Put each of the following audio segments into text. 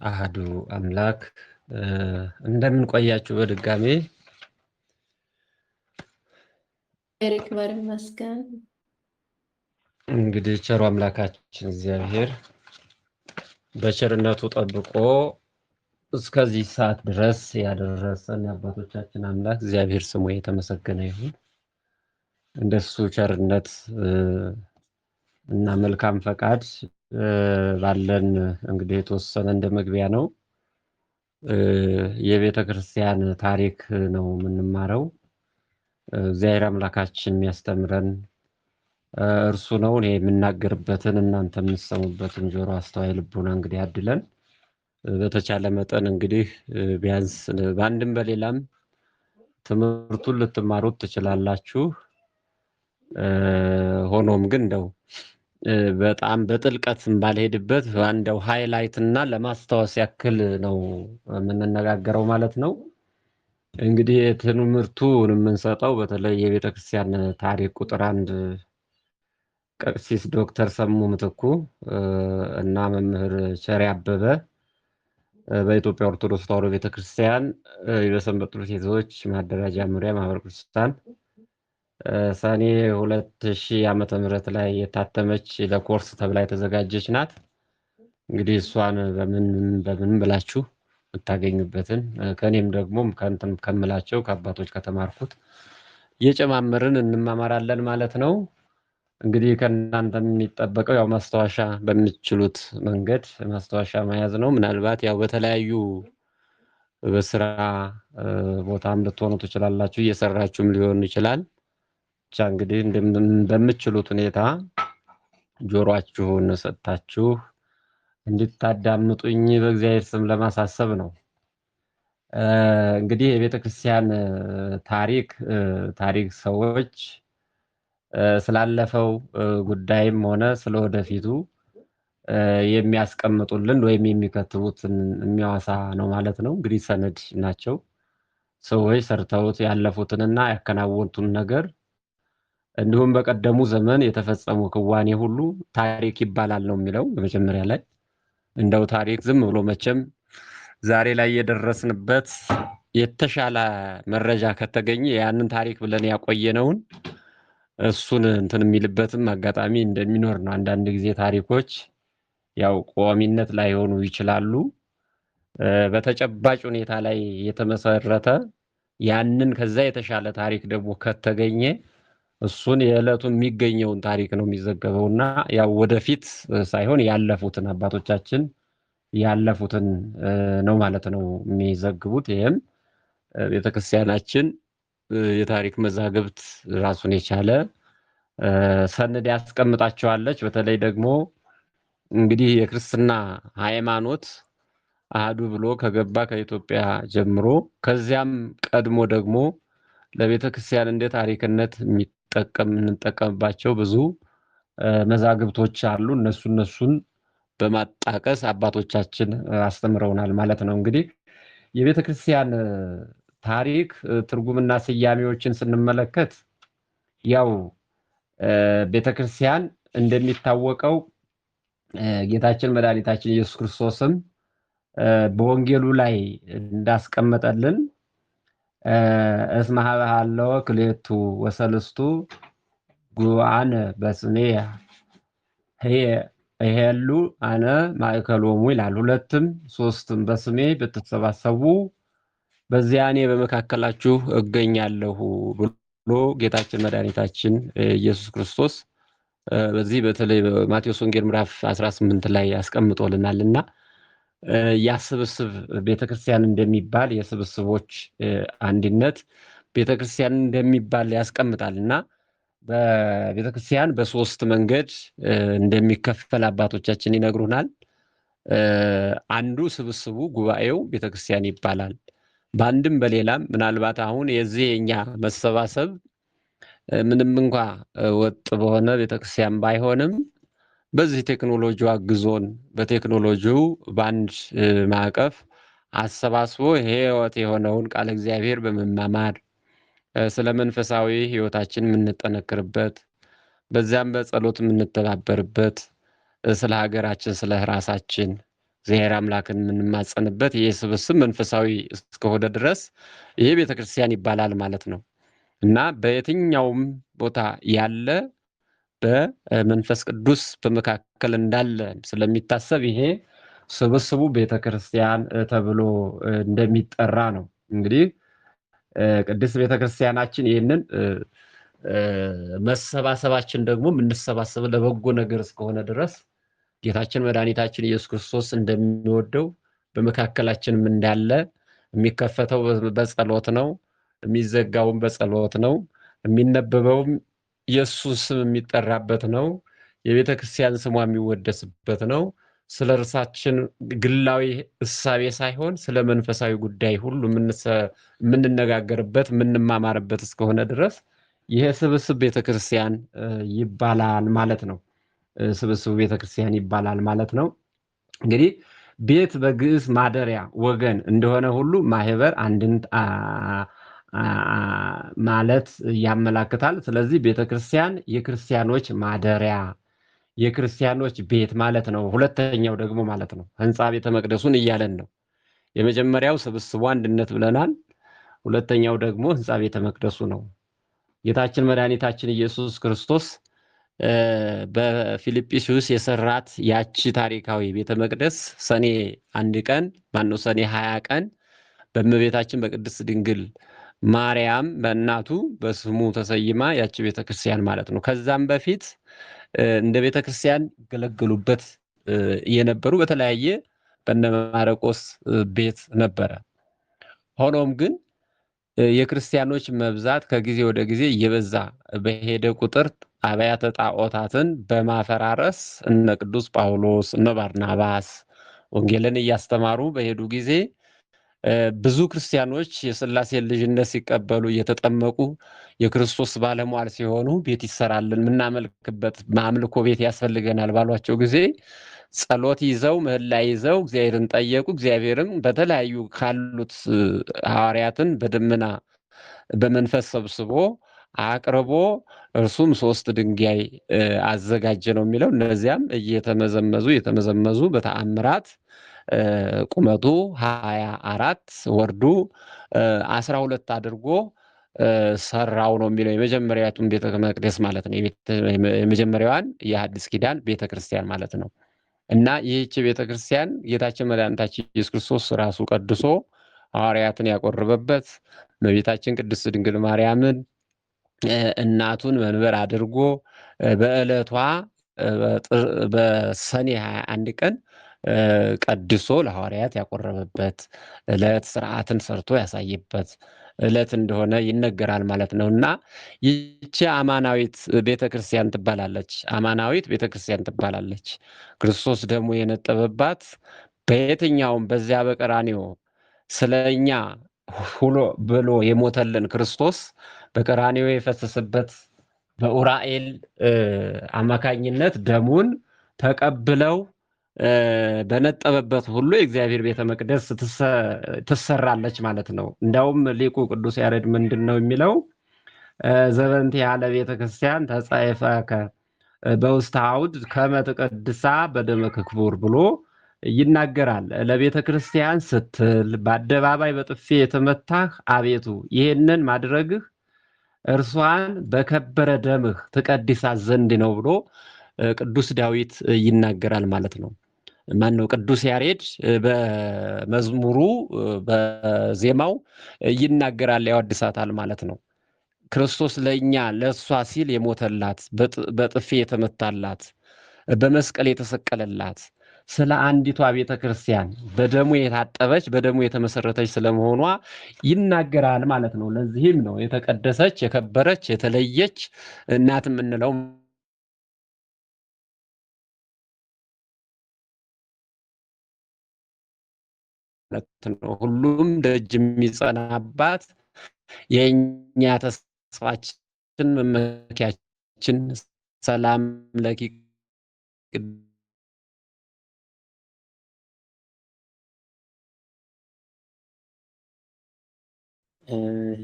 አህዱ አምላክ እንደምን ቆያችሁ? በድጋሜ ኤሪክ ባር ይመስገን። እንግዲህ ቸሩ አምላካችን እግዚአብሔር በቸርነቱ ጠብቆ እስከዚህ ሰዓት ድረስ ያደረሰን የአባቶቻችን አምላክ እግዚአብሔር ስሙ የተመሰገነ ይሁን። እንደሱ ቸርነት እና መልካም ፈቃድ ባለን እንግዲህ የተወሰነ እንደ መግቢያ ነው የቤተ ክርስቲያን ታሪክ ነው የምንማረው። እግዚአብሔር አምላካችን የሚያስተምረን እርሱ ነው። እኔ የምናገርበትን እናንተ የምትሰሙበትን ጆሮ አስተዋይ ልቡና እንግዲህ አድለን በተቻለ መጠን እንግዲህ ቢያንስ በአንድም በሌላም ትምህርቱን ልትማሩት ትችላላችሁ። ሆኖም ግን እንደው በጣም በጥልቀት ባልሄድበት እንደው ሃይላይት እና ለማስታወስ ያክል ነው የምንነጋገረው ማለት ነው። እንግዲህ ትምህርቱን የምንሰጠው በተለይ የቤተ ክርስቲያን ታሪክ ቁጥር 1 ቀሲስ ዶክተር ሰሙ ምትኩ እና መምህር ቸሪ አበበ በኢትዮጵያ ኦርቶዶክስ ተዋሕዶ ቤተክርስቲያን የሰንበት ትምህርት ቤቶች ማደራጃ መምሪያ ማህበረ ቅዱሳን ሰኔ 2000 ዓመተ ምህረት ላይ የታተመች ለኮርስ ተብላ የተዘጋጀች ናት። እንግዲህ እሷን በምን ብላችሁ የምታገኙበትን ከኔም ደግሞ ከንተም ከምላቸው ከአባቶች ከተማርኩት እየጨማመርን እንማማራለን ማለት ነው። እንግዲህ ከእናንተ የሚጠበቀው ያው ማስታወሻ በሚችሉት መንገድ ማስታወሻ መያዝ ነው። ምናልባት ያው በተለያዩ በስራ ቦታም ልትሆኑ ትችላላችሁ፣ እየሰራችሁም ሊሆን ይችላል። ብቻ እንግዲህ በምትችሉት ሁኔታ ጆሮአችሁን ሰጥታችሁ እንድታዳምጡኝ በእግዚአብሔር ስም ለማሳሰብ ነው። እንግዲህ የቤተ ክርስቲያን ታሪክ ሰዎች ስላለፈው ጉዳይም ሆነ ስለወደፊቱ የሚያስቀምጡልን ወይም የሚከትቡትን የሚያወሳ ነው ማለት ነው። እንግዲህ ሰነድ ናቸው። ሰዎች ሰርተውት ያለፉትንና ያከናወኑትን ነገር እንዲሁም በቀደሙ ዘመን የተፈጸሙ ክዋኔ ሁሉ ታሪክ ይባላል ነው የሚለው። በመጀመሪያ ላይ እንደው ታሪክ ዝም ብሎ መቼም ዛሬ ላይ የደረስንበት የተሻለ መረጃ ከተገኘ ያንን ታሪክ ብለን ያቆየነውን እሱን እንትን የሚልበትም አጋጣሚ እንደሚኖር ነው። አንዳንድ ጊዜ ታሪኮች ያው ቋሚነት ላይሆኑ ይችላሉ። በተጨባጭ ሁኔታ ላይ የተመሰረተ ያንን ከዛ የተሻለ ታሪክ ደግሞ ከተገኘ እሱን የዕለቱን የሚገኘውን ታሪክ ነው የሚዘገበውና ያው ወደፊት ሳይሆን ያለፉትን አባቶቻችን ያለፉትን ነው ማለት ነው የሚዘግቡት። ይሄም ቤተክርስቲያናችን የታሪክ መዛግብት ራሱን የቻለ ሰነድ ያስቀምጣቸዋለች። በተለይ ደግሞ እንግዲህ የክርስትና ሃይማኖት አህዱ ብሎ ከገባ ከኢትዮጵያ ጀምሮ ከዚያም ቀድሞ ደግሞ ለቤተ ክርስቲያን እንደ ታሪክነት የምንጠቀምባቸው ብዙ መዛግብቶች አሉ። እነሱን በማጣቀስ አባቶቻችን አስተምረውናል ማለት ነው። እንግዲህ የቤተ ክርስቲያን ታሪክ ትርጉምና ስያሜዎችን ስንመለከት ያው ቤተ ክርስቲያን እንደሚታወቀው ጌታችን መድኃኒታችን ኢየሱስ ክርስቶስም በወንጌሉ ላይ እንዳስቀመጠልን እስመ ኀበ ሀለወ ክልኤቱ ወሰለስቱ ጉባኤነ በስሜ ይሄሉ አነ ማእከሎሙ ይላል። 2ም 3ም በስሜ ብትሰባሰቡ በዚያ እኔ በመካከላችሁ እገኛለሁ ብሎ ጌታችን መድኃኒታችን ኢየሱስ ክርስቶስ በዚህ በተለይ በማቴዎስ ወንጌል ምዕራፍ 18 ላይ ያስቀምጦልናልና ያስብስብ ቤተክርስቲያን እንደሚባል የስብስቦች አንድነት ቤተክርስቲያን እንደሚባል ያስቀምጣልና በቤተክርስቲያን በ3 መንገድ እንደሚከፈል አባቶቻችን ይነግሩናል። አንዱ ስብስቡ ጉባኤው ቤተክርስቲያን ይባላል። በአንድም በሌላም ምናልባት አሁን የዚህ የኛ መሰባሰብ ምንም እንኳ ወጥ በሆነ ቤተክርስቲያን ባይሆንም በዚህ ቴክኖሎጂው አግዞን በቴክኖሎጂው በአንድ ማዕቀፍ አሰባስቦ ሕይወት የሆነውን ቃለ እግዚአብሔር በመማማር ስለ መንፈሳዊ ሕይወታችን የምንጠነክርበት በዚያም በጸሎት የምንተባበርበት ስለ ሀገራችን ስለ ራሳችን እግዚአብሔር አምላክን የምንማጸንበት ይሄ ስብስብ መንፈሳዊ እስከሆነ ድረስ ይሄ ቤተክርስቲያን ይባላል ማለት ነው እና በየትኛውም ቦታ ያለ በመንፈስ ቅዱስ በመካከል እንዳለ ስለሚታሰብ ይሄ ስብስቡ ቤተክርስቲያን ተብሎ እንደሚጠራ ነው። እንግዲህ ቅድስት ቤተክርስቲያናችን ይህንን መሰባሰባችን ደግሞ የምንሰባሰብ ለበጎ ነገር እስከሆነ ድረስ ጌታችን መድኃኒታችን ኢየሱስ ክርስቶስ እንደሚወደው በመካከላችንም እንዳለ የሚከፈተው በጸሎት ነው፣ የሚዘጋውም በጸሎት ነው፣ የሚነበበውም የእሱ ስም የሚጠራበት ነው፣ የቤተ ክርስቲያን ስሟ የሚወደስበት ነው። ስለ እርሳችን ግላዊ እሳቤ ሳይሆን ስለ መንፈሳዊ ጉዳይ ሁሉ የምንነጋገርበት የምንማማርበት እስከሆነ ድረስ ይሄ ስብስብ ቤተክርስቲያን ይባላል ማለት ነው። ስብስቡ ቤተክርስቲያን ይባላል ማለት ነው። እንግዲህ ቤት በግዕዝ ማደሪያ ወገን እንደሆነ ሁሉ ማህበር አንድን ማለት ያመላክታል። ስለዚህ ቤተክርስቲያን የክርስቲያኖች ማደሪያ የክርስቲያኖች ቤት ማለት ነው። ሁለተኛው ደግሞ ማለት ነው ህንፃ ቤተ መቅደሱን እያለን ነው። የመጀመሪያው ስብስቡ አንድነት ብለናል። ሁለተኛው ደግሞ ህንፃ ቤተ መቅደሱ ነው። ጌታችን መድኃኒታችን ኢየሱስ ክርስቶስ በፊልጵስዩስ የሰራት ያቺ ታሪካዊ ቤተ መቅደስ ሰኔ 1 ቀን ማነው ሰኔ 20 ቀን በእመቤታችን በቅድስት ድንግል ማርያም በእናቱ በስሙ ተሰይማ ያቺ ቤተክርስቲያን ማለት ነው። ከዛም በፊት እንደ ቤተክርስቲያን ገለገሉበት የነበሩ በተለያየ በእነ ማርቆስ ቤት ነበረ። ሆኖም ግን የክርስቲያኖች መብዛት ከጊዜ ወደ ጊዜ እየበዛ በሄደ ቁጥር አብያተ ጣዖታትን በማፈራረስ እነ ቅዱስ ጳውሎስ እነ ባርናባስ ወንጌልን እያስተማሩ በሄዱ ጊዜ ብዙ ክርስቲያኖች የሥላሴን ልጅነት ሲቀበሉ እየተጠመቁ የክርስቶስ ባለሟል ሲሆኑ ቤት ይሰራልን ምናመልክበት ማምልኮ ቤት ያስፈልገናል ባሏቸው ጊዜ ጸሎት ይዘው ምህላ ይዘው እግዚአብሔርን ጠየቁ። እግዚአብሔርም በተለያዩ ካሉት ሐዋርያትን በደመና በመንፈስ ሰብስቦ አቅርቦ እርሱም 3 ድንጋይ አዘጋጀ ነው የሚለው። እነዚያም እየተመዘመዙ በተአምራት ቁመቱ 24 ወርዱ 12 አድርጎ ሰራው ነው የሚለው። የመጀመሪያቱን ቤተ መቅደስ ማለት ነው። የመጀመሪያዋን የሐዲስ ኪዳን ቤተክርስቲያን ማለት ነው። እና ይህች ቤተክርስቲያን ጌታችን መድኃኒታችን ኢየሱስ ክርስቶስ ራሱ ቀድሶ ሐዋርያትን ያቆረበበት እመቤታችን ቅድስት ድንግል ማርያምን እናቱን መንበር አድርጎ በዕለቷ በሰኔ 21 ቀን ቀድሶ ለሐዋርያት ያቆረበበት ዕለት ስርዓትን ሰርቶ ያሳየበት ዕለት እንደሆነ ይነገራል ማለት ነው። እና ይቺ አማናዊት ቤተክርስቲያን ትባላለች። አማናዊት ቤተክርስቲያን ትባላለች። ክርስቶስ ደግሞ የነጠበባት በየትኛውም በዚያ በቀራንዮ ስለኛ ሁሉ ብሎ የሞተልን ክርስቶስ በቀራንዮ የፈሰሰበት በኡራኤል አማካኝነት ደሙን ተቀብለው በነጠበበት ሁሉ የእግዚአብሔር ቤተ መቅደስ ትሰራለች ማለት ነው። እንዳውም ሊቁ ቅዱስ ያሬድ ምንድን ነው የሚለው? ዘበንቲ ያለ ቤተ ክርስቲያን ተጻይፈከ በውስተ አውድ ከመ ትቀድሳ በደመ ክቡር ብሎ ይናገራል። ለቤተ ክርስቲያን ስትል በአደባባይ በጥፊ የተመታህ አቤቱ ይህንን ማድረግህ እርሷን በከበረ ደምህ ትቀድሳት ዘንድ ነው ብሎ ቅዱስ ዳዊት ይናገራል ማለት ነው። ማን ነው? ቅዱስ ያሬድ በመዝሙሩ በዜማው ይናገራል፣ ያወድሳታል ማለት ነው። ክርስቶስ ለእኛ ለእሷ ሲል የሞተላት በጥፊ የተመታላት በመስቀል የተሰቀለላት ስለ አንዲቷ ቤተ ክርስቲያን በደሙ የታጠበች በደሙ የተመሰረተች ስለመሆኗ ይናገራል ማለት ነው። ለዚህም ነው የተቀደሰች የከበረች የተለየች እናት የምንለው ነው። ሁሉም ደጅ የሚጸናባት የእኛ ተስፋችን መመኪያችን ሰላም ለኪ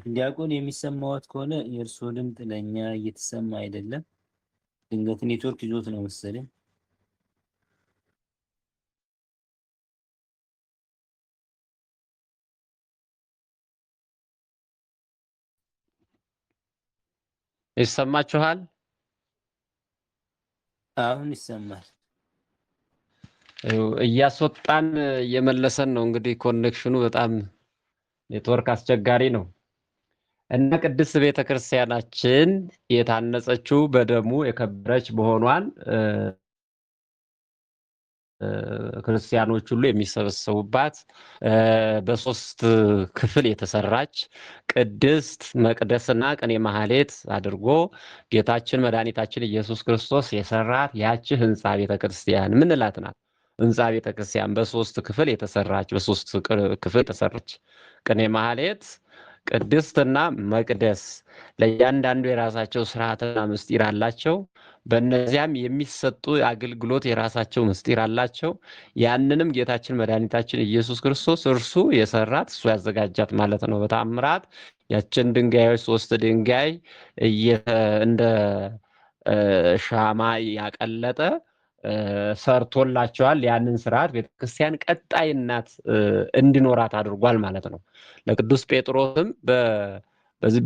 ዲያቆን የሚሰማዎት ከሆነ የእርስዎ ድምፅ ለእኛ እየተሰማ አይደለም። ድንገት ኔትወርክ ይዞት ነው መሰለኝ። ይሰማችኋል? አሁን ይሰማል። እያስወጣን እየመለሰን ነው። እንግዲህ ኮኔክሽኑ በጣም ኔትወርክ አስቸጋሪ ነው እና ቅድስት ቤተክርስቲያናችን የታነጸችው በደሙ የከበረች መሆኗን ክርስቲያኖች ሁሉ የሚሰበሰቡባት በሶስት ክፍል የተሰራች ቅድስት መቅደስና ቅኔ ማህሌት አድርጎ ጌታችን መድኃኒታችን ኢየሱስ ክርስቶስ የሰራት ያቺ ህንፃ ቤተክርስቲያን ምንላት ናት? ህንፃ ቤተክርስቲያን በሶስት ክፍል የተሰራች ቅኔ ማህሌት፣ ቅድስትና መቅደስ ለእያንዳንዱ የራሳቸው ስርዓትና ምስጢር አላቸው። በእነዚያም የሚሰጡ አገልግሎት የራሳቸው ምስጢር አላቸው። ያንንም ጌታችን መድኃኒታችን ኢየሱስ ክርስቶስ እርሱ የሰራት እሱ ያዘጋጃት ማለት ነው። በተአምራት ያችን ድንጋዮች ሶስት ድንጋይ እንደ ሻማ ያቀለጠ ሰርቶላቸዋል። ያንን ስርዓት ቤተክርስቲያን ቀጣይነት እንዲኖራት አድርጓል ማለት ነው። ለቅዱስ ጴጥሮስም በዚህ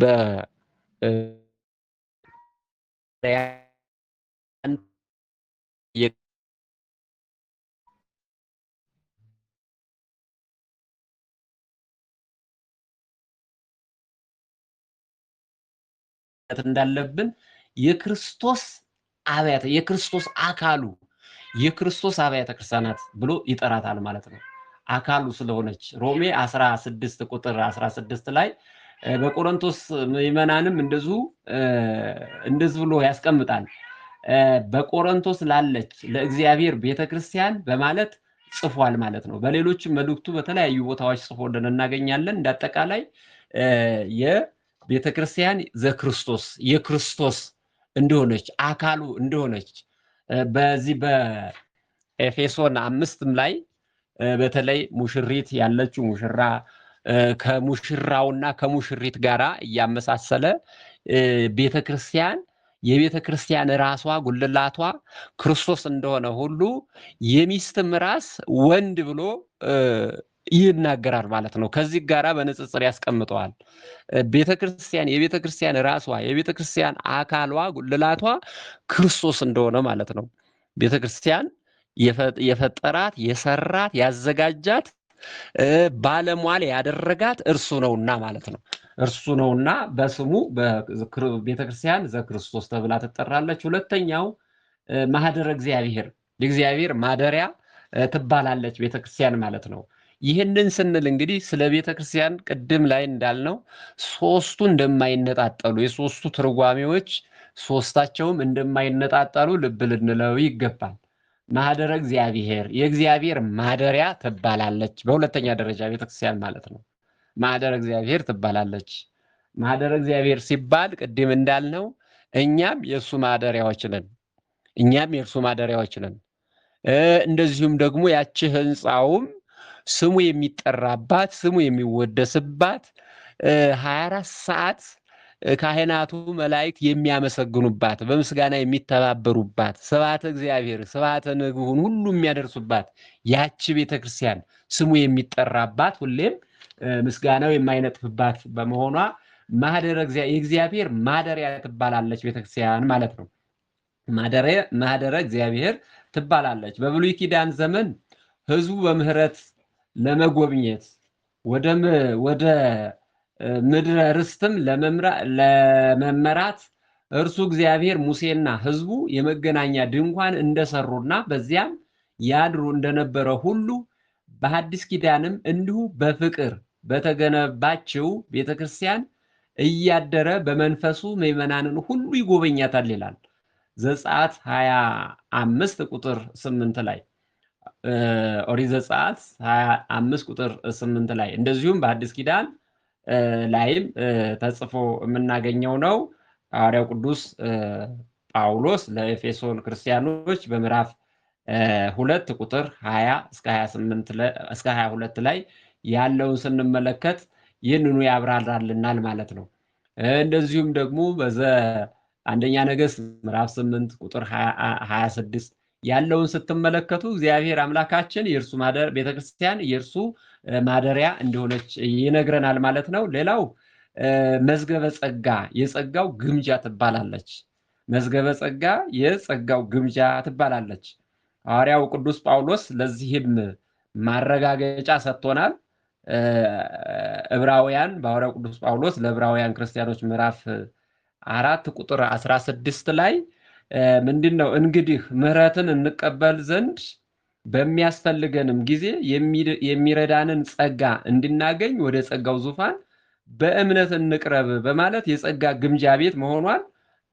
እንዳለብን የክርስቶስ አካሉ የክርስቶስ አብያተ ክርስቲያናት ብሎ ይጠራታል ማለት ነው። አካሉ ስለሆነች ሮሜ 16 ቁጥር 16 ላይ በቆሮንቶስ ምዕመናንም እንደዚህ ብሎ ያስቀምጣል። በቆሮንቶስ ላለች ለእግዚአብሔር ቤተክርስቲያን በማለት ጽፏል ማለት ነው። በሌሎችም መልእክቱ በተለያዩ ቦታዎች ጽፎልን እናገኛለን። እንዳጠቃላይ የቤተክርስቲያን የክርስቶስ እንደሆነች አካሉ እንደሆነች በዚህ በኤፌሶን 5ም ላይ በተለይ ሙሽሪት ያለችው ሙሽራ ከሙሽራውና ከሙሽሪት ጋራ እያመሳሰለ ቤተክርስቲያን የቤተክርስቲያን ራሷ ጉልላቷ ክርስቶስ እንደሆነ ሁሉ የሚስትም ራስ ወንድ ብሎ ይናገራል ማለት ነው። ከዚህ ጋራ በንጽጽር ያስቀምጠዋል። ቤተክርስቲያን የቤተክርስቲያን ራሷ የቤተክርስቲያን አካሏ ጉልላቷ ክርስቶስ እንደሆነ ማለት ነው። ቤተክርስቲያን የፈጠራት የሰራት ያዘጋጃት ባለሟል ያደረጋት እርሱ ነውና ማለት ነው። እርሱ ነውና በስሙ ቤተክርስቲያን ዘክርስቶስ ተብላ ትጠራለች። ሁለተኛው ማህደረ እግዚአብሔር ማደሪያ ትባላለች ቤተክርስቲያን ማለት ነው። ይህንን ስንል እንግዲህ ስለ ቤተክርስቲያን ቅድም ላይ እንዳልነው ሶስቱ እንደማይነጣጠሉ የሶስቱ ትርጓሜዎች ሶስታቸውም እንደማይነጣጠሉ ልብ ልንለው ይገባል። ማህደረ የእግዚአብሔር ማደሪያ ትባላለች። በሁለተኛ ደረጃ ቤተክርስቲያን ማለት ነው ማህደረ እግዚአብሔር ትባላለች። ማህደረ እግዚአብሔር ሲባል ቅድም እንዳልነው እኛም የእሱ ማደሪያዎች ነን። እንደዚሁም ደግሞ ያቺ ህንፃውም ስሙ የሚጠራባት ስሙ የሚወደስባት 24 ሰዓት ካህናቱ መላእክት የሚያመሰግኑባት በምስጋና የሚተባበሩባት ስብሐተ እግዚአብሔር ስብሐተ ንግሁን ሁሉ የሚያደርሱባት ያቺ ቤተክርስቲያን ስሙ የሚጠራባት ሁሌም ምስጋናው የማይነጥፍባት በመሆኗ የእግዚአብሔር ማደሪያ ትባላለች ቤተክርስቲያን ማለት ነው። ማህደረ እግዚአብሔር ትባላለች። በብሉይ ኪዳን ዘመን ህዝቡ በምህረት ለመጎብኘት ወደ ምድረ ርስትም ለመመራት እርሱ እግዚአብሔር ሙሴና ህዝቡ የመገናኛ ድንኳን እንደሰሩና በዚያም ያድሩ እንደነበረ ሁሉ በሐዲስ ኪዳንም እንዲሁ በፍቅር በተገነባችው ቤተክርስቲያን እያደረ በመንፈሱ ምዕመናንን ሁሉ ይጎበኛታል ይላል ዘጸአት 25 ቁጥር 8 ላይ ኦሪት ዘጸአት 25 ቁጥር 8 ላይ እንደዚሁም በሐዲስ ኪዳን ላይም ተጽፎ የምናገኘው ነው። ሐዋርያው ቅዱስ ጳውሎስ ለኤፌሶን ክርስቲያኖች በምዕራፍ 2 ቁጥር 20 እስከ 22 ላይ ያለውን ስንመለከት ይህንኑ ያብራራልናል ማለት ነው። እንደዚሁም ደግሞ አንደኛ ነገሥት ምዕራፍ 8 ቁጥር 26 ያለውን ስትመለከቱ እግዚአብሔር አምላካችን የእርሱ ቤተክርስቲያን የእርሱ ማደሪያ እንደሆነች ይነግረናል ማለት ነው። ሌላው መዝገበ ጸጋ የጸጋው ግምጃ ትባላለች። መዝገበ ጸጋ የጸጋው ግምጃ ትባላለች። ሐዋርያው ቅዱስ ጳውሎስ ለዚህም ማረጋገጫ ሰጥቶናል። ዕብራውያን በሐዋርያው ቅዱስ ጳውሎስ ለዕብራውያን ክርስቲያኖች ምዕራፍ 4 ቁጥር 16 ላይ ምንድነው እንግዲህ ምሕረትን እንቀበል ዘንድ በሚያስፈልገንም ጊዜ የሚረዳንን ጸጋ እንድናገኝ ወደ ጸጋው ዙፋን በእምነት እንቅረብ በማለት የጸጋ ግምጃ ቤት መሆኗን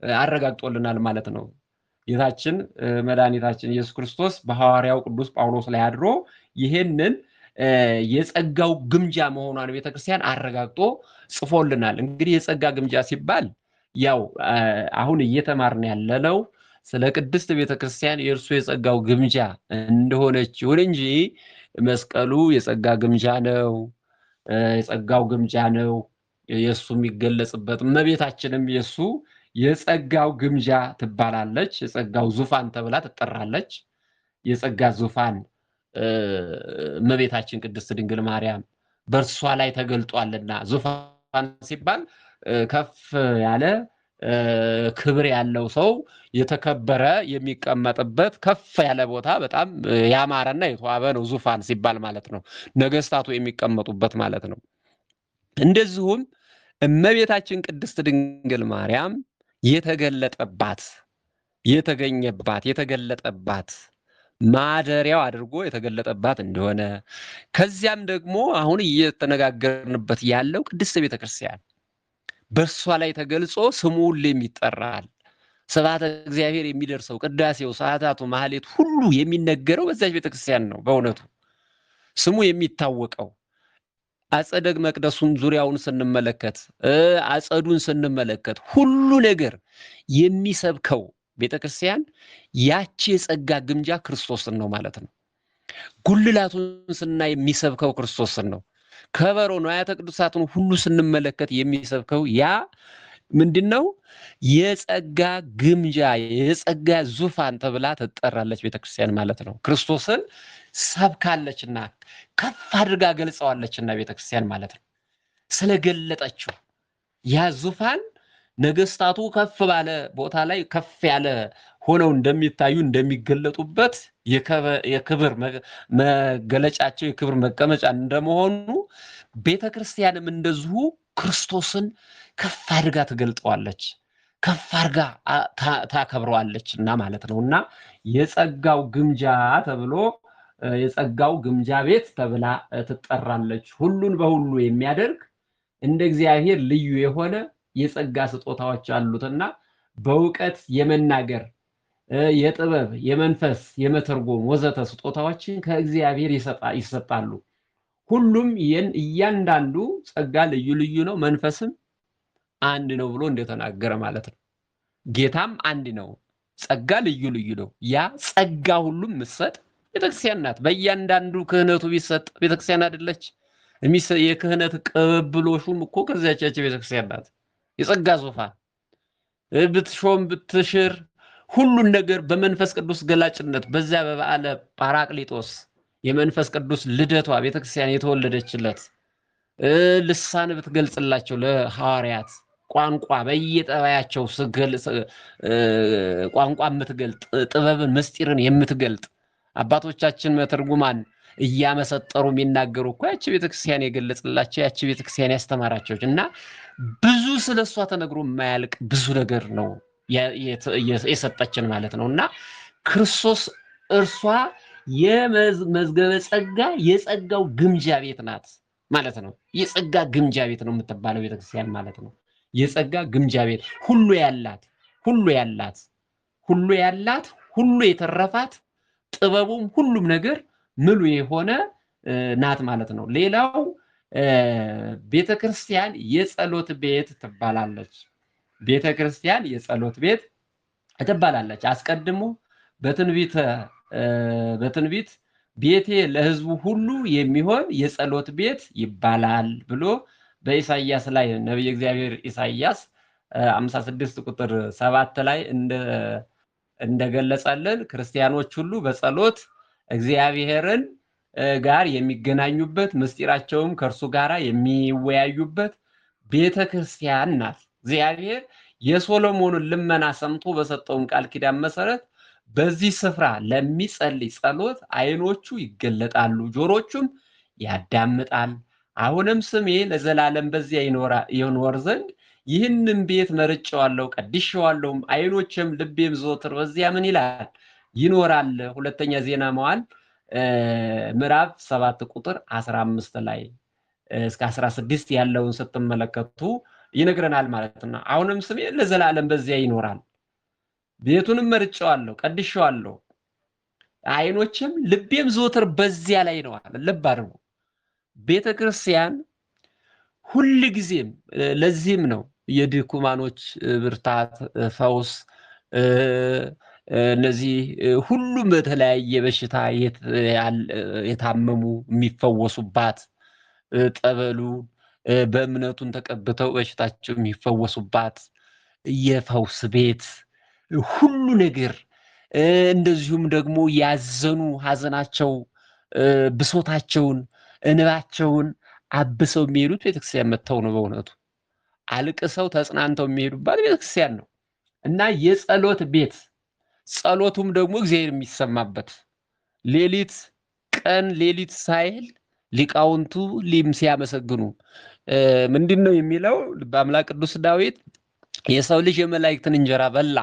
አረጋግጦልናል ማለት ነው። ጌታችን መድኃኒታችን ኢየሱስ ክርስቶስ በሐዋርያው ቅዱስ ጳውሎስ ላይ አድሮ ይሄንን የጸጋው ግምጃ መሆኗን ቤተክርስቲያን አረጋግጦ ጽፎልናል። እንግዲህ የጸጋ ግምጃ ሲባል ያው አሁን እየተማርን ያለነው ስለ ቅድስት ቤተክርስቲያን የእርሱ የጸጋው ግምጃ እንደሆነች ይሁን እንጂ መስቀሉ የጸጋ ግምጃ ነው፣ የጸጋው ግምጃ ነው የሱ የሚገለጽበት። እመቤታችንም የሱ የጸጋው ግምጃ ትባላለች። የጸጋው ዙፋን ተብላ ትጠራለች። የጸጋ ዙፋን እመቤታችን ቅድስት ድንግል ማርያም በእርሷ ላይ ተገልጧልና ዙፋን ሲባል ከፍ ያለ ክብር ያለው ሰው የተከበረ የሚቀመጥበት ከፍ ያለ ቦታ በጣም ያማረና የተዋበ ነው ዙፋን ሲባል ማለት ነው። ነገስታቱ የሚቀመጡበት ማለት ነው። እንደዚሁም እመቤታችን ቅድስት ድንግል ማርያም የተገለጠባት የተገኘባት የተገለጠባት ማደሪያው አድርጎ የተገለጠባት እንደሆነ ከዚያም ደግሞ አሁን እየተነጋገርንበት ያለው ቅድስት ቤተክርስቲያን በእርሷ ላይ ተገልጾ ስሙ ሁሌም ይጠራል። ስብሐተ እግዚአብሔር የሚደርሰው ቅዳሴው፣ ሰዓታቱ፣ ማህሌት ሁሉ የሚነገረው በዛች ቤተክርስቲያን ነው። በእውነቱ ስሙ የሚታወቀው አጸደ መቅደሱን ዙሪያውን ስንመለከት አጸዱን ስንመለከት ሁሉ ነገር የሚሰብከው ቤተክርስቲያን ያቺ የጸጋ ግምጃ ክርስቶስን ነው ማለት ነው። ጉልላቱን ስናይ የሚሰብከው ክርስቶስን ነው። ከበሮ ንዋያተ ቅዱሳቱን ሁሉ ስንመለከት የሚሰብከው ያ ምንድነው? የጸጋ ግምጃ የጸጋ ዙፋን ተብላ ትጠራለች ቤተክርስቲያን ማለት ነው። ክርስቶስን ሰብካለችና ከፍ አድርጋ ገልጸዋለችና ቤተክርስቲያን ማለት ነው። ስለገለጠችው ያ ዙፋን ነገስታቱ ከፍ ባለ ቦታ ላይ ከፍ ያለ ሆነው እንደሚታዩ እንደሚገለጡበት የክብር መገለጫቸው የክብር መቀመጫ እንደመሆኑ ቤተክርስቲያንም እንደዚሁ ክርስቶስን ከፍ አድርጋ ትገልጠዋለች፣ ከፍ አድርጋ ታከብረዋለች እና ማለት ነውና የጸጋው ግምጃ ተብሎ የጸጋው ግምጃ ቤት ተብላ ትጠራለች። ሁሉን በሁሉ የሚያደርግ እንደ እግዚአብሔር ልዩ የሆነ የጸጋ ስጦታዎች አሉትና በእውቀት የመናገር የጥበብ የመንፈስ የመተርጎም ወዘተ ስጦታዎችን ከእግዚአብሔር ይሰጣሉ። ሁሉም እያንዳንዱ ጸጋ ልዩ ልዩ ነው፣ መንፈስም አንድ ነው ብሎ እንደተናገረ ማለት ነው። ጌታም አንድ ነው፣ ጸጋ ልዩ ልዩ ነው። ያ ጸጋ ሁሉም ምሰጥ ቤተክርስቲያን ናት። በእያንዳንዱ ክህነቱ ቢሰጥ ቤተክርስቲያን አይደለች? የክህነት ቅብብሎሹም እኮ ከዚያች ቤተክርስቲያን ናት። የጸጋ ዙፋን ብትሾም ብትሽር ሁሉን ነገር በመንፈስ ቅዱስ ገላጭነት በዚያ በበዓለ ጳራቅሊጦስ የመንፈስ ቅዱስ ልደቷ ቤተክርስቲያን የተወለደችለት ልሳን ብትገልጽላቸው ለሐዋርያት ቋንቋ በየጠባያቸው ቋንቋ የምትገልጥ ጥበብን ምስጢርን የምትገልጥ አባቶቻችን መተርጉማን እያመሰጠሩ የሚናገሩ እኮ ያቺ ቤተክርስቲያን የገለጽላቸው ያቺ ቤተክርስቲያን ያስተማራቸው እና ብዙ ስለሷ ተነግሮ የማያልቅ ብዙ ነገር ነው የሰጠችን ማለት ነውና ክርስቶስ እርሷ የመዝገበ ጸጋ የጸጋው ግምጃ ቤት ናት ማለት ነው። የጸጋ ግምጃ ቤት ነው የምትባለው ቤተክርስቲያን ማለት ነው። የጸጋ ግምጃ ቤት ሁሉ ያላት ሁሉ የተረፋት ጥበቡም ሁሉም ነገር ምሉ የሆነ ናት ማለት ነው። ሌላው ቤተክርስቲያን የጸሎት ቤት ትባላለች። ቤተክርስቲያን የጸሎት ቤት ትባላለች። አስቀድሞ በትንቢት ቤቴ ለሕዝቡ ሁሉ የሚሆን የጸሎት ቤት ይባላል ብሎ በኢሳይያስ ላይ ነብይ እግዚአብሔር ኢሳይያስ 56 ቁጥር 7 ላይ እንደገለጸልን ክርስቲያኖች ሁሉ በጸሎት እግዚአብሔርን ጋር የሚገናኙበት ምስጢራቸውም ከእርሱ ጋር የሚወያዩበት ቤተክርስቲያን ናት። እግዚአብሔር የሶሎሞንን ልመና ሰምቶ በሰጠውን ቃል ኪዳን መሰረት በዚህ ስፍራ ለሚጸልይ ጸሎት ዓይኖቹ ይገለጣሉ፣ ጆሮቹም ያዳምጣል። አሁንም ስሜ ለዘላለም በዚያ ይኖር ዘንድ ይህንን ቤት መርጬዋለሁ፣ ቀድሼዋለሁም። ዓይኖችም ልቤም ዘወትር በዚያ ምን ይላል? ይኖራል። ሁለተኛ ዜና መዋዕል ምዕራፍ 7 ቁጥር 15 ላይ እስከ 16 ያለውን ስትመለከቱ ይነግረናል ማለት ነው። አሁንም ስሜ ለዘላለም በዚያ ይኖራል፣ ቤቱንም መርጬዋለሁ፣ ቀድሼዋለሁ፣ ዓይኖችም ልቤም ዘወትር በዚያ ላይ ነው አለ። ልብ አድርጉ። ቤተክርስቲያን ሁል ጊዜም ለዚህም ነው የድኩማኖች ብርታት፣ ፈውስ፣ እነዚህ ሁሉም በተለያየ በሽታ የታመሙ የሚፈወሱባት፣ ጠበሉ በእምነቱን ተቀብተው በሽታቸው የሚፈወሱባት የፈውስ ቤት ሁሉ ነገር፣ እንደዚሁም ደግሞ ያዘኑ ሐዘናቸው ብሶታቸውን እንባቸውን አብሰው የሚሄዱት ቤተክርስቲያን መጥተው ነው። በእውነቱ አልቅሰው ተጽናንተው የሚሄዱባት ቤተክርስቲያን ነው እና የጸሎት ቤት፣ ጸሎቱም ደግሞ እግዚአብሔር የሚሰማበት ሌሊት ቀን ሌሊት ሳይል ሊቃውንቱ ሲያመሰግኑ ምንድን ነው የሚለው? በአምላክ ቅዱስ ዳዊት የሰው ልጅ የመላእክትን እንጀራ በላ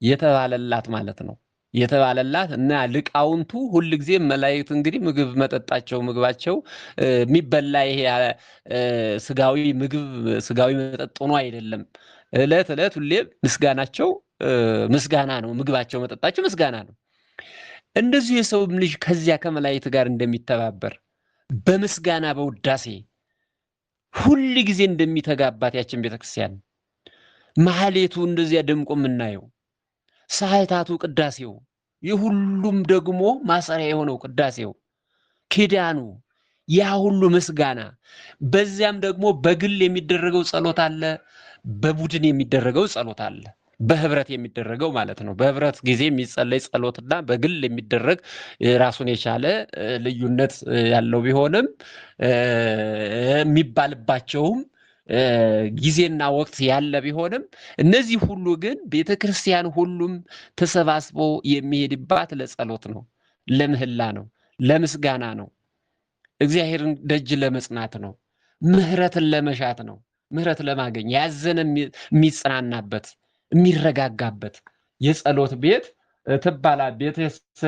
የተባለላት ማለት ነው። የተባለላት እና ሊቃውንቱ ሁልጊዜ መላእክት እንግዲህ ምግብ መጠጣቸው ምግባቸው የሚበላ ይሄ ስጋዊ ምግብ ስጋዊ መጠጥ ሆኖ አይደለም። ዕለት ዕለት ሁሌ ምስጋናቸው ምስጋና ነው። ምግባቸው መጠጣቸው ምስጋና ነው። እንደዚሁ የሰው ልጅ ከዚያ ከመላእክት ጋር እንደሚተባበር በምስጋና በውዳሴ ሁል ጊዜ እንደሚተጋባት ያችን ቤተክርስቲያን ማህሌቱ እንደዚያ ደምቆ የምናየው ሰዓታቱ፣ ቅዳሴው፣ የሁሉም ደግሞ ማሰሪያ የሆነው ቅዳሴው፣ ኪዳኑ፣ ያ ሁሉ ምስጋና፣ በዚያም ደግሞ በግል የሚደረገው ጸሎት አለ፣ በቡድን የሚደረገው ጸሎት አለ። በህብረት የሚደረገው ማለት ነው። በህብረት ጊዜ የሚጸለይ ጸሎትና በግል የሚደረግ ራሱን የቻለ ልዩነት ያለው ቢሆንም የሚባልባቸውም ጊዜና ወቅት ያለ ቢሆንም እነዚህ ሁሉ ግን ቤተክርስቲያን ሁሉም ተሰባስቦ የሚሄድባት ለጸሎት ነው፣ ለምህላ ነው፣ ለምስጋና ነው፣ እግዚአብሔርን ደጅ ለመጽናት ነው፣ ምህረትን ለመሻት ነው፣ ምህረት ለማገኝ ያዘነ የሚጽናናበት የሚረጋጋበት የጸሎት ቤት ትባላል።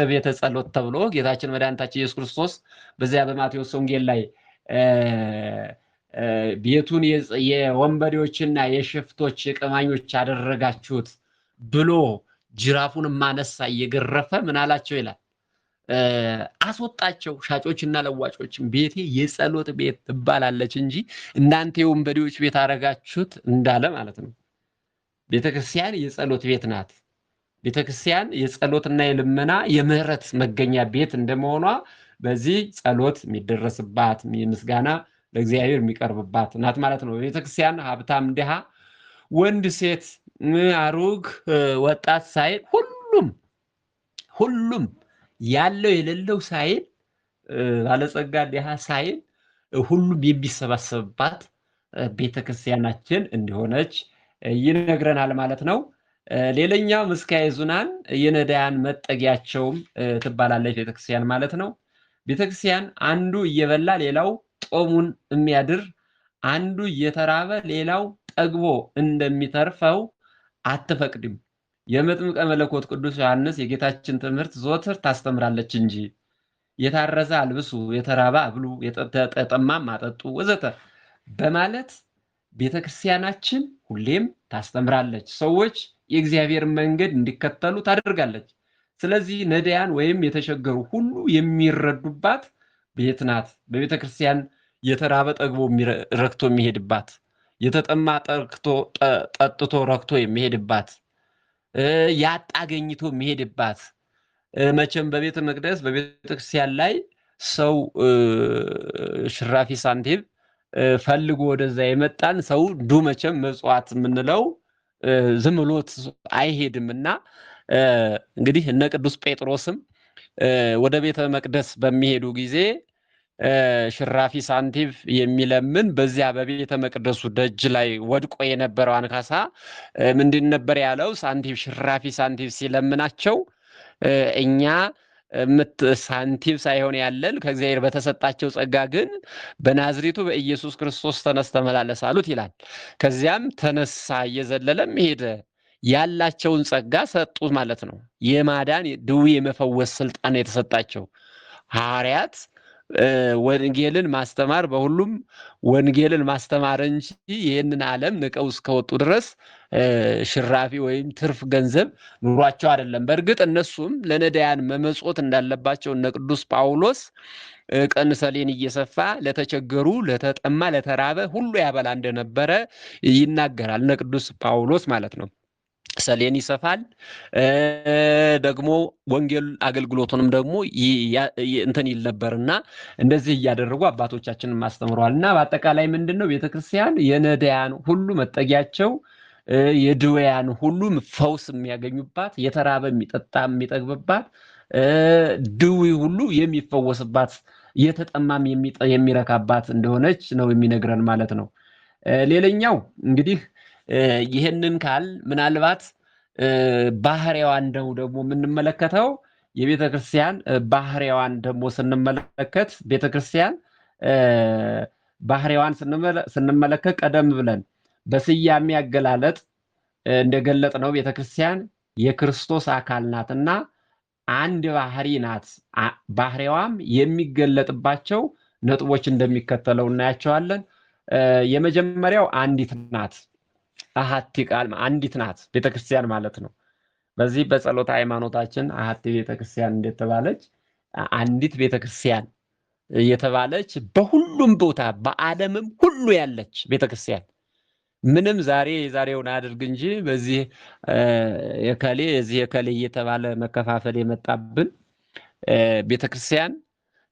ቤተ ጸሎት ተብሎ ጌታችን መድኃኒታችን ኢየሱስ ክርስቶስ በዚያ በማቴዎስ ወንጌል ላይ ቤቱን የወንበዴዎችና የሽፍቶች የቀማኞች አደረጋችሁት ብሎ ጅራፉን ማነሳ እየገረፈ ምን አላቸው ይላል? አስወጣቸው። ሻጮችና ለዋጮችም ቤቴ የጸሎት ቤት ትባላለች እንጂ እናንተ የወንበዴዎች ቤት አደረጋችሁት እንዳለ ማለት ነው። ቤተክርስቲያን የጸሎት ቤት ናት። ቤተክርስቲያን የጸሎትና የልመና የምህረት መገኛ ቤት እንደመሆኗ በዚህ ጸሎት የሚደረስባት ምስጋና ለእግዚአብሔር የሚቀርብባት ናት ማለት ነው። ቤተክርስቲያን ሀብታም፣ ድሃ፣ ወንድ፣ ሴት፣ አሩግ፣ ወጣት ሳይል ሁሉም ያለው የሌለው ሳይል ባለጸጋ ድሃ ሳይል ሁሉም የሚሰባሰብባት ቤተክርስቲያናችን እንደሆነች ይነግረናል ማለት ነው። ሌላኛው ምስካየ ኅዙናን የነዳያን መጠጊያቸውም ትባላለች ቤተክርስቲያን ማለት ነው። ቤተክርስቲያን አንዱ እየበላ ሌላው ጦሙን የሚያድር፣ አንዱ እየተራበ ሌላው ጠግቦ እንደሚተርፈው አትፈቅድም። የመጥምቀ መለኮት ቅዱስ ዮሐንስ የጌታችን ትምህርት ዘወትር ታስተምራለች እንጂ የታረዘ አልብሱ፣ የተራበ አብሉ፣ የተጠማም አጠጡ ወዘተ በማለት ቤተክርስቲያናችን ሁሌም ታስተምራለች። ሰዎች የእግዚአብሔር መንገድ እንዲከተሉ ታደርጋለች። ስለዚህ ነዳያን ወይም የተቸገሩ ሁሉ የሚረዱባት ቤት ናት። በቤተክርስቲያን የተራበ ጠግቦ ረክቶ የሚሄድባት፣ የተጠማ ጠጥቶ ረክቶ የሚሄድባት፣ ያጣ አገኝቶ የሚሄድባት። መቼም በቤተ መቅደስ በቤተክርስቲያን ላይ ሰው ሽራፊ ሳንቲም ፈልጎ ወደዛ የመጣን ሰው መቼም መጽዋት የምንለው ዝም ብሎት አይሄድምና እንግዲህ እነ ቅዱስ ጴጥሮስም ወደ ቤተ መቅደስ በሚሄዱ ጊዜ ሽራፊ ሳንቲም የሚለምን በዚያ በቤተ መቅደሱ ደጅ ላይ ወድቆ የነበረው አንካሳ ምንድን ነበር ያለው? ሳንቲም ሽራፊ ሳንቲም ሲለምናቸው እኛ ሳንቲም ሳይሆን ያለን ከእግዚአብሔር በተሰጣቸው ጸጋ ግን በናዝሬቱ በኢየሱስ ክርስቶስ ተነስ ተመላለስ አሉት ይላል። ከዚያም ተነሳ እየዘለለም ሄደ። ያላቸውን ጸጋ ሰጡት ማለት ነው። የማዳን ድዊ የመፈወስ ስልጣን የተሰጣቸው ሐዋርያት ወንጌልን ማስተማር በሁሉም ወንጌልን ማስተማር እንጂ ይህንን ዓለም ንቀው እስከወጡ ድረስ ሽራፊ ወይም ትርፍ ገንዘብ ኑሯቸው አይደለም። በእርግጥ እነሱም ለነዳያን መመጾት እንዳለባቸው እነ ቅዱስ ጳውሎስ ቀን ሰሌን እየሰፋ ለተቸገሩ፣ ለተጠማ፣ ለተራበ ሁሉ ያበላ እንደነበረ ይናገራል። እነ ቅዱስ ጳውሎስ ማለት ነው። ሰሌን ይሰፋል። ደግሞ ወንጌል አገልግሎቱንም ደግሞ እንትን ይል ነበርና እንደዚህ እያደረጉ አባቶቻችንን ማስተምረዋል። እና በአጠቃላይ ምንድነው ቤተክርስቲያን የነዳያን ሁሉ መጠጊያቸው፣ የድውያን ሁሉ ፈውስ የሚያገኙባት፣ የተራበ የሚጠጣ የሚጠግብባት፣ ድዊ ሁሉ የሚፈወስባት፣ የተጠማም የሚረካባት እንደሆነች ነው የሚነግረን ማለት ነው። ሌላኛው እንግዲህ ይህንን ካል ምናልባት ባህሪዋን ደግሞ የምንመለከተው የቤተክርስቲያን ባህሪዋን ደግሞ ስንመለከት ቤተክርስቲያን ባህሪዋን ስንመለከት ቀደም ብለን በስያሜ አገላለጥ እንደገለጥ ነው ቤተክርስቲያን የክርስቶስ አካል ናትና አንድ ባህሪ ናት። ባህሪዋም የሚገለጥባቸው ነጥቦች እንደሚከተለው እናያቸዋለን። የመጀመሪያው አንዲት ናት። አሐቲ ቃል አንዲት ናት ቤተክርስቲያን ማለት ነው። በዚህ በጸሎተ ሃይማኖታችን አሐቲ ቤተክርስቲያን እንደተባለች አንዲት ቤተክርስቲያን የተባለች በሁሉም ቦታ በዓለምም ሁሉ ያለች ቤተክርስቲያን ምንም ዛሬውን አድርግ እንጂ በዚህ የከሌ እዚህ የከሌ እየተባለ መከፋፈል የመጣብን ቤተክርስቲያን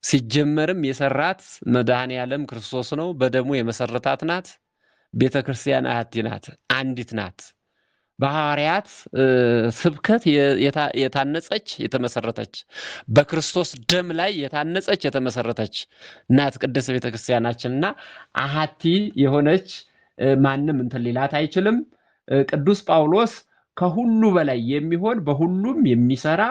ሲጀመርም የሰራት መድኃኔዓለም ክርስቶስ ነው። በደሙ የመሰረታት ናት። ቤተክርስቲያን አሐቲ ናት፣ አንዲት ናት። በሐዋርያት ስብከት የታነጸች የተመሰረተች በክርስቶስ ደም ላይ የታነጸች የተመሰረተች ናት ቅድስት ቤተክርስቲያናችንና አሐቲ የሆነች ማንም እንትን ሊላት አይችልም። ቅዱስ ጳውሎስ ከሁሉ በላይ የሚሆን በሁሉም የሚሰራ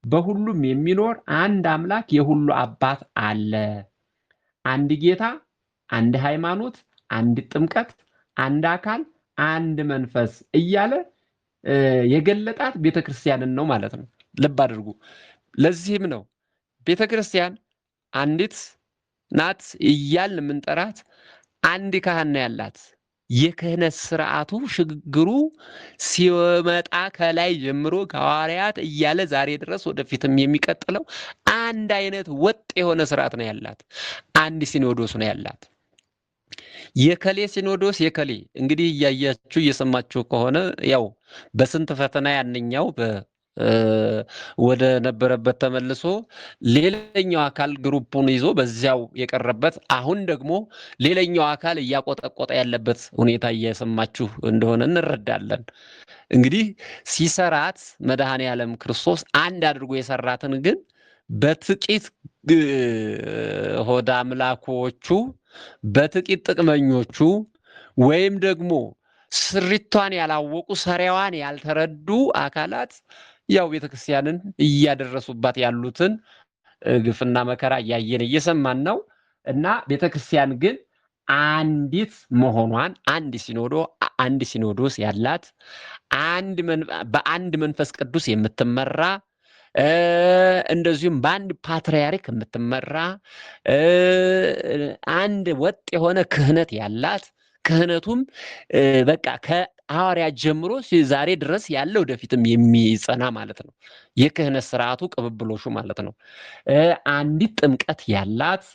በሁሉም የሚኖር አንድ አምላክ የሁሉ አባት አለ፣ አንድ ጌታ፣ አንድ ሃይማኖት፣ አንድ ጥምቀት፣ አንድ አካል፣ አንድ መንፈስ እያለ የገለጣት ቤተክርስቲያንን ነው ማለት ነው። ልብ አድርጉ። ለዚህም ነው ቤተክርስቲያን አንዲት ናት እያልን የምንጠራት። አንድ ካህን ያላት የክህነት ስርዓቱ ሽግግሩ ሲመጣ ከላይ ጀምሮ ከሐዋርያት እያለ ዛሬ ድረስ ወደፊትም የሚቀጥለው አንድ አይነት ወጥ የሆነ ስርዓት ነው ያላት። አንድ ሲኖዶስ ነው ያላት። የከሌ ሲኖዶስ የከሌ እንግዲህ እያያችሁ እየሰማችሁ ከሆነ ያው በስንት ፈተና ያንኛው ወደ ነበረበት ተመልሶ ሌላኛው አካል ግሩፑን ይዞ በዚያው የቀረበት አሁን ደግሞ ሌላኛው አካል እያቆጠቆጠ ያለበት ሁኔታ እየሰማችሁ እንደሆነ እንረዳለን። እንግዲህ ሲሰራት መድኃኔዓለም ክርስቶስ አንድ አድርጎ የሰራትን ግን በጥቂት ሆዳ አምላኮቹ በጥቂት ጥቅመኞቹ ወይም ደግሞ ስሪቷን ያላወቁ ሰሪያዋን ያልተረዱ አካላት ያው ቤተክርስቲያንን እያደረሱባት ያሉትን ግፍና መከራ እያየን እየሰማን ነው። እና ቤተክርስቲያን ግን አንዲት መሆኗን አንድ ሲኖዶስ ያላት በአንድ መንፈስ ቅዱስ የምትመራ እንደዚሁም በአንድ ፓትርያርክ የምትመራ አንድ ወጥ የሆነ ክህነት ያላት ክህነቱም በቃ ከሐዋርያት ጀምሮ ዛሬ ድረስ ያለው ወደፊትም የሚጸና ማለት ነው። የክህነት ስርዓቱ ቅብብሎሹ ማለት ነው። አንዲት ጥምቀት ያላት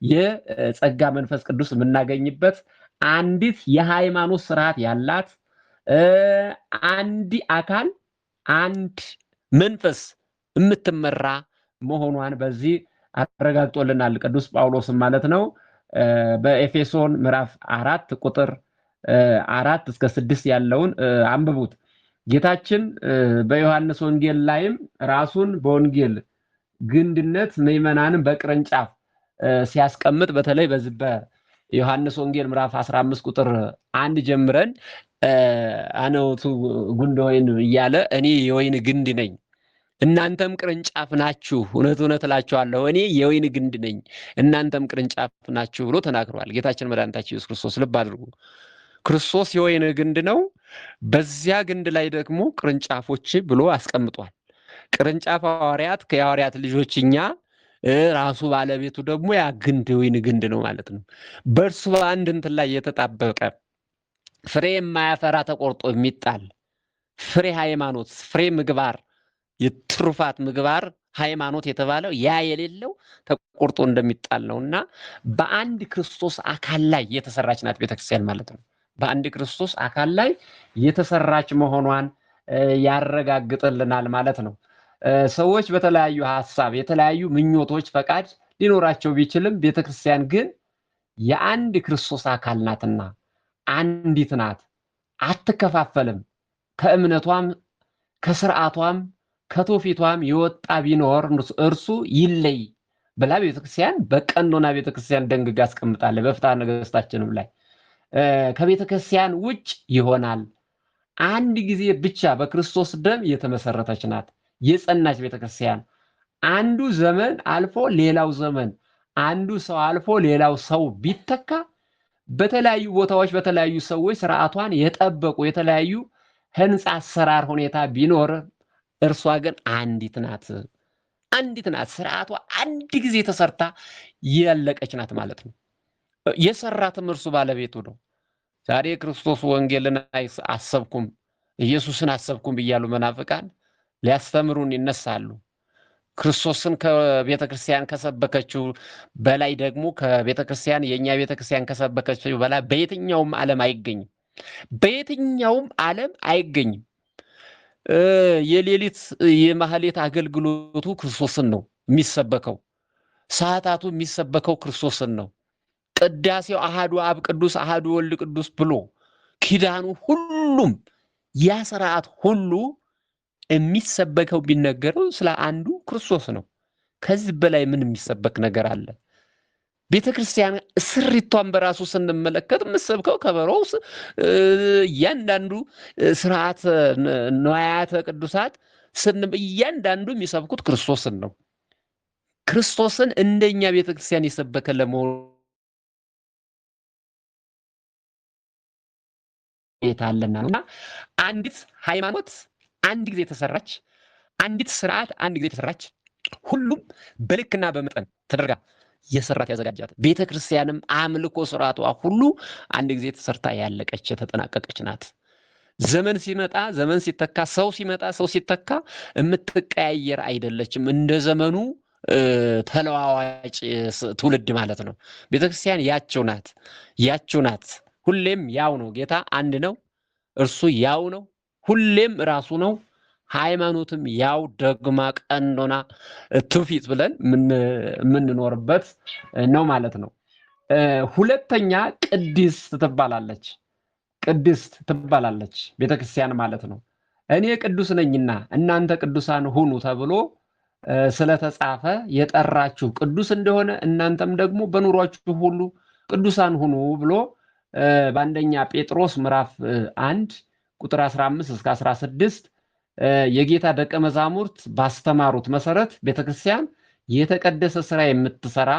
የጸጋ መንፈስ ቅዱስ የምናገኝበት አንዲት የሃይማኖት ስርዓት ያላት አንድ አካል አንድ መንፈስ የምትመራ መሆኗን በዚህ አረጋግጦልናል ቅዱስ ጳውሎስም ማለት ነው። በኤፌሶን ምዕራፍ 4 ቁጥር 4 እስከ 6 ያለውን አንብቡት። ጌታችን በዮሐንስ ወንጌል ላይም ራሱን በወንጌል ግንድነት ምዕመናንን በቅርንጫፍ ሲያስቀምጥ በተለይ በዚህ በዮሐንስ ወንጌል ምዕራፍ 15 ቁጥር 1 ጀምረን አነ ውእቱ ጉንደ ወይን እያለ እኔ የወይን ግንድ ነኝ እናንተም ቅርንጫፍ ናችሁ፣ እውነት እውነት እላችኋለሁ እኔ የወይን ግንድ ነኝ እናንተም ቅርንጫፍ ናችሁ ብሎ ተናግሯል ጌታችን መድኃኒታችን ኢየሱስ ክርስቶስ። ልብ አድርጉ፣ ክርስቶስ የወይን ግንድ ነው። በዚያ ግንድ ላይ ደግሞ ቅርንጫፎች ብሎ አስቀምጧል። ቅርንጫፍ ሐዋርያት፣ ከሐዋርያት ልጆች እኛ፣ ራሱ ባለቤቱ ደግሞ ያ ግንድ ወይን ግንድ ነው ማለት ነው። በእርሱ በአንድ እንትን ላይ የተጣበቀ ፍሬ የማያፈራ ተቆርጦ የሚጣል ፍሬ ሃይማኖት፣ ፍሬ ምግባር፣ የትሩፋት ምግባር ሃይማኖት የተባለው ያ የሌለው ተቆርጦ እንደሚጣል ነውና በአንድ ክርስቶስ አካል ላይ የተሰራች ናት ቤተክርስቲያን ማለት ነው። በአንድ ክርስቶስ አካል ላይ የተሰራች መሆኗን ያረጋግጥልናል ማለት ነው። ሰዎች በተለያዩ ሐሳብ የተለያዩ ምኞቶች ፈቃድ ሊኖራቸው ቢችልም ቤተክርስቲያን ግን የአንድ ክርስቶስ አካል ናትና አንዲት ናት፣ አትከፋፈልም። ከእምነቷም ከስርዓቷም ከትውፊቷም የወጣ ቢኖር እርሱ ይለይ ብላ ቤተክርስቲያን በቀኖና ቤተክርስቲያን ደንግጋ አስቀምጣለች። በፍትሐ ነገሥታችንም ላይ ከቤተክርስቲያን ውጭ ይሆናል አንድ ጊዜ ብቻ በክርስቶስ ደም የተመሰረተች ናት የጸናች ቤተክርስቲያን። አንዱ ዘመን አልፎ ሌላው ዘመን፣ አንዱ ሰው አልፎ ሌላው ሰው ቢተካ በተለያዩ ቦታዎች በተለያዩ ሰዎች ስርዓቷን የጠበቁ የተለያዩ ህንፃ አሰራር ሁኔታ ቢኖር እርሷ ግን አንዲት ናት። አንዲት ናት። ስርዓቷ አንድ ጊዜ ተሰርታ ያለቀች ናት ማለት ነው። የሰራትም እርሱ ባለቤቱ ነው። ዛሬ ክርስቶስ ወንጌልን አሰብኩም ኢየሱስን አሰብኩም ብያሉ መናፍቃን ሊያስተምሩን ይነሳሉ። ክርስቶስን ከቤተክርስቲያን ከሰበከችው በላይ ደግሞ ከቤተክርስቲያን የኛ ቤተክርስቲያን ከሰበከችው በላይ በየትኛውም ዓለም አይገኝም። በየትኛውም ዓለም አይገኝም። የሌሊት የማህሌት አገልግሎቱ ክርስቶስን ነው የሚሰበከው። ሰዓታቱ የሚሰበከው ክርስቶስን ነው። ቅዳሴው አሃዱ አብ ቅዱስ አሃዱ ወልድ ቅዱስ ብሎ ኪዳኑ ሁሉም ያ ስርዓት ሁሉ የሚሰበከው ቢነገረው ስለ አንዱ ክርስቶስ ነው። ከዚህ በላይ ምን የሚሰበክ ነገር አለ? ቤተክርስቲያን ስሪቷን በራሱ ስንመለከት የምትሰብከው ከበሮው እያንዳንዱ ስርዓት ንዋያተ ቅዱሳት እያንዳንዱ የሚሰብኩት ክርስቶስን ነው። ክርስቶስን እንደኛ ቤተክርስቲያን የሰበከ ለመሆኑ የታለና ነውና አንዲት ሃይማኖት አንድ ጊዜ ተሰራች፣ አንዲት ስርዓት አንድ ጊዜ ተሰራች፣ ሁሉም በልክና በመጠን ተደርጋ የሰራት ያዘጋጃት ቤተክርስቲያንም አምልኮ ስርዓቷ ሁሉ አንድ ጊዜ ተሰርታ ያለቀች የተጠናቀቀች ናት። ዘመን ሲመጣ ዘመን ሲተካ ሰው ሲመጣ ሰው ሲተካ የምትቀያየር አይደለችም። እንደ ዘመኑ ተለዋዋጭ ትውልድ ማለት ነው። ቤተክርስቲያን ያቸው ናት። ሁሌም ያው ነው። ጌታ አንድ ነው፣ እርሱ ያው ነው፣ ሁሌም ራሱ ነው። ሃይማኖትም ያው ደግማ ቀኖና ትውፊት ብለን የምንኖርበት ነው ማለት ነው። ሁለተኛ ቅድስት ትባላለች ቤተክርስቲያን ማለት ነው። እኔ ቅዱስ ነኝና እናንተ ቅዱሳን ሁኑ ተብሎ ስለተጻፈ የጠራችሁ ቅዱስ እንደሆነ እናንተም ደግሞ በኑሯችሁ ሁሉ ቅዱሳን ሁኑ ብሎ በአንደኛ ጴጥሮስ ምዕራፍ 1 ቁጥር 15 እስከ 16 የጌታ ደቀ መዛሙርት ባስተማሩት መሰረት ቤተክርስቲያን የተቀደሰ ስራ የምትሰራ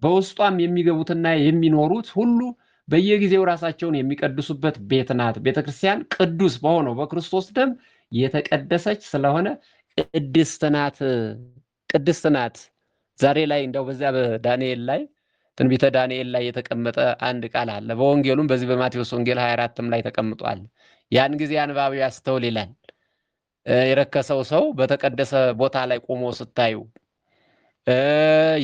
በውስጧም የሚገቡትና የሚኖሩት ሁሉ በየጊዜው ራሳቸውን የሚቀድሱበት ቤት ናት። ቤተክርስቲያን ቅዱስ በሆነው በክርስቶስ ደም የተቀደሰች ስለሆነ ቅድስት ናት። ዛሬ ላይ እንደው በዚያ በዳንኤል ላይ ትንቢተ ዳንኤል ላይ የተቀመጠ አንድ ቃል አለ። በወንጌሉም በዚህ በማቴዎስ ወንጌል 24ም ላይ ተቀምጧል። ያን ጊዜ አንባቢው ያስተውል ይላል። የረከሰው ሰው በተቀደሰ ቦታ ላይ ቆሞ ስታዩ፣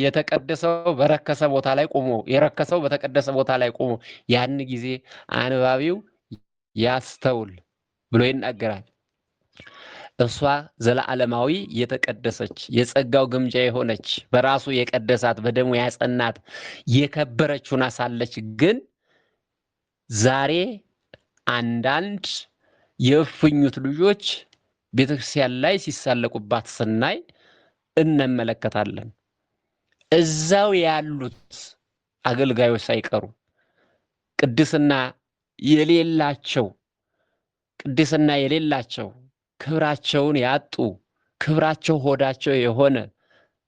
የተቀደሰው በረከሰ ቦታ ላይ ቆሞ፣ የረከሰው በተቀደሰ ቦታ ላይ ቆሞ ያን ጊዜ አንባቢው ያስተውል ብሎ ይናገራል። እሷ ዘለዓለማዊ የተቀደሰች የጸጋው ግምጃ የሆነች በራሱ የቀደሳት በደሙ ያጸናት የከበረች ሆና ሳለች ግን ዛሬ አንዳንድ የእፉኝት ልጆች ቤተክርስቲያን ላይ ሲሳለቁባት ስናይ እንመለከታለን። እዛው ያሉት አገልጋዮች ሳይቀሩ ቅድስና የሌላቸው ክብራቸውን ያጡ ክብራቸው ሆዳቸው የሆነ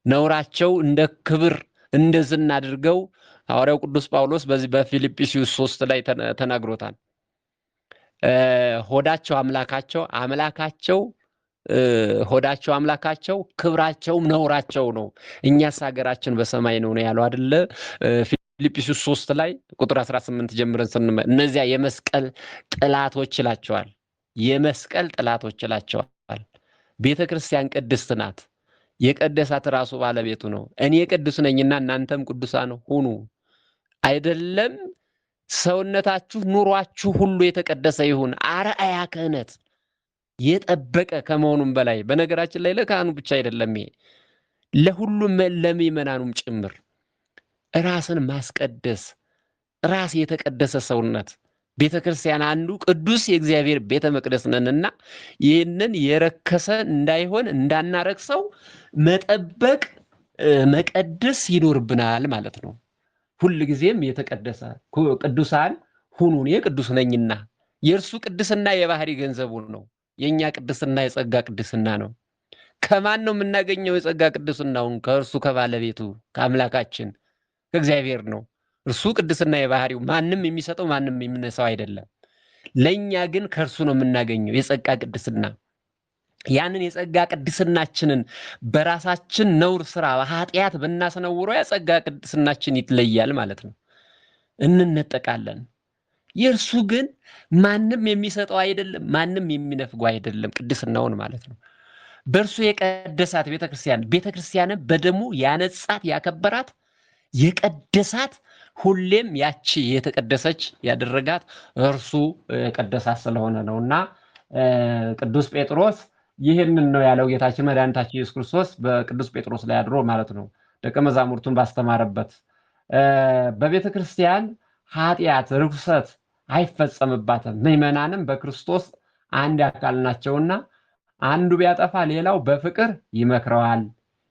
ነውራቸው እንደ ክብር እንደ ዝና አድርገው ሐዋርያው ቅዱስ ጳውሎስ በዚህ በፊልጵስዩስ 3 ላይ ተናግሮታል። ሆዳቸው አምላካቸው ሆዳቸው አምላካቸው ክብራቸውም ነውራቸው ነው። እኛስ ሀገራችን በሰማይ ነው ያለው አይደለ? ፊልጵስዩስ 3 ላይ ቁጥር 18 ጀምረን ስንመ እነዚያ የመስቀል ጥላቶች ይላቸዋል። የመስቀል ጥላቶች ይላቸዋል። ቤተ ክርስቲያን ቅድስት ናት። የቀደሳት ራሱ ባለቤቱ ነው። እኔ ቅዱስ ነኝና እናንተም ቅዱሳን ሁኑ። አይደለም ሰውነታችሁ ኑሯችሁ ሁሉ የተቀደሰ ይሁን። አርአያ ክህነት የጠበቀ ከመሆኑም በላይ በነገራችን ላይ ለካህኑ ብቻ አይደለም፣ ይሄ ለሁሉም ለምእመናኑም ጭምር ራስን ማስቀደስ፣ ራስ የተቀደሰ ሰውነት ቤተክርስቲያን አንዱ ቅዱስ የእግዚአብሔር ቤተ መቅደስ ነንና ይህንን የረከሰ እንዳይሆን እንዳናረክሰው መጠበቅ መቀደስ ይኖርብናል ማለት ነው። ሁልጊዜም የተቀደሰ ቅዱሳን ሁኑ እኔ ቅዱስ ነኝና። የእርሱ ቅድስና የባህሪ ገንዘቡ ነው። የኛ ቅድስና የጸጋ ቅድስና ነው። ከማን ነው የምናገኘው የጸጋ ቅድስናውን? ከእርሱ ከባለቤቱ ከአምላካችን ከእግዚአብሔር ነው። እርሱ ቅድስና የባህሪው ማንም የሚሰጠው ማንም የሚነሳው አይደለም። ለኛ ግን ከእርሱ ነው የምናገኘው የጸጋ ቅድስና። ያንን የጸጋ ቅድስናችንን በራሳችን ነውር ስራ ኃጢአት ብናስነውረው የጸጋ ቅድስናችን ይትለያል ማለት ነው። እንነጠቃለን። የእርሱ ግን ማንም የሚሰጠው አይደለም፣ ማንም የሚነፍገው አይደለም ቅድስናውን ማለት ነው። በእርሱ የቀደሳት ቤተክርስቲያንን በደሙ ያነጻት ያከበራት የቀደሳት ሁሌም ያቺ የተቀደሰች ያደረጋት እርሱ የቀደሳት ስለሆነ ነውና ቅዱስ ጴጥሮስ ይህንን ነው ያለው ጌታችን መድኃኒታችን ኢየሱስ ክርስቶስ በቅዱስ ጴጥሮስ ላይ አድሮ ማለት ነው ደቀ መዛሙርቱን ባስተማረበት። በቤተክርስቲያን ኃጢአት ርኩሰት አይፈጸምባትም። ምእመናንም በክርስቶስ አንድ አካል ናቸውና አንዱ ቢያጠፋ ሌላው በፍቅር ይመክረዋል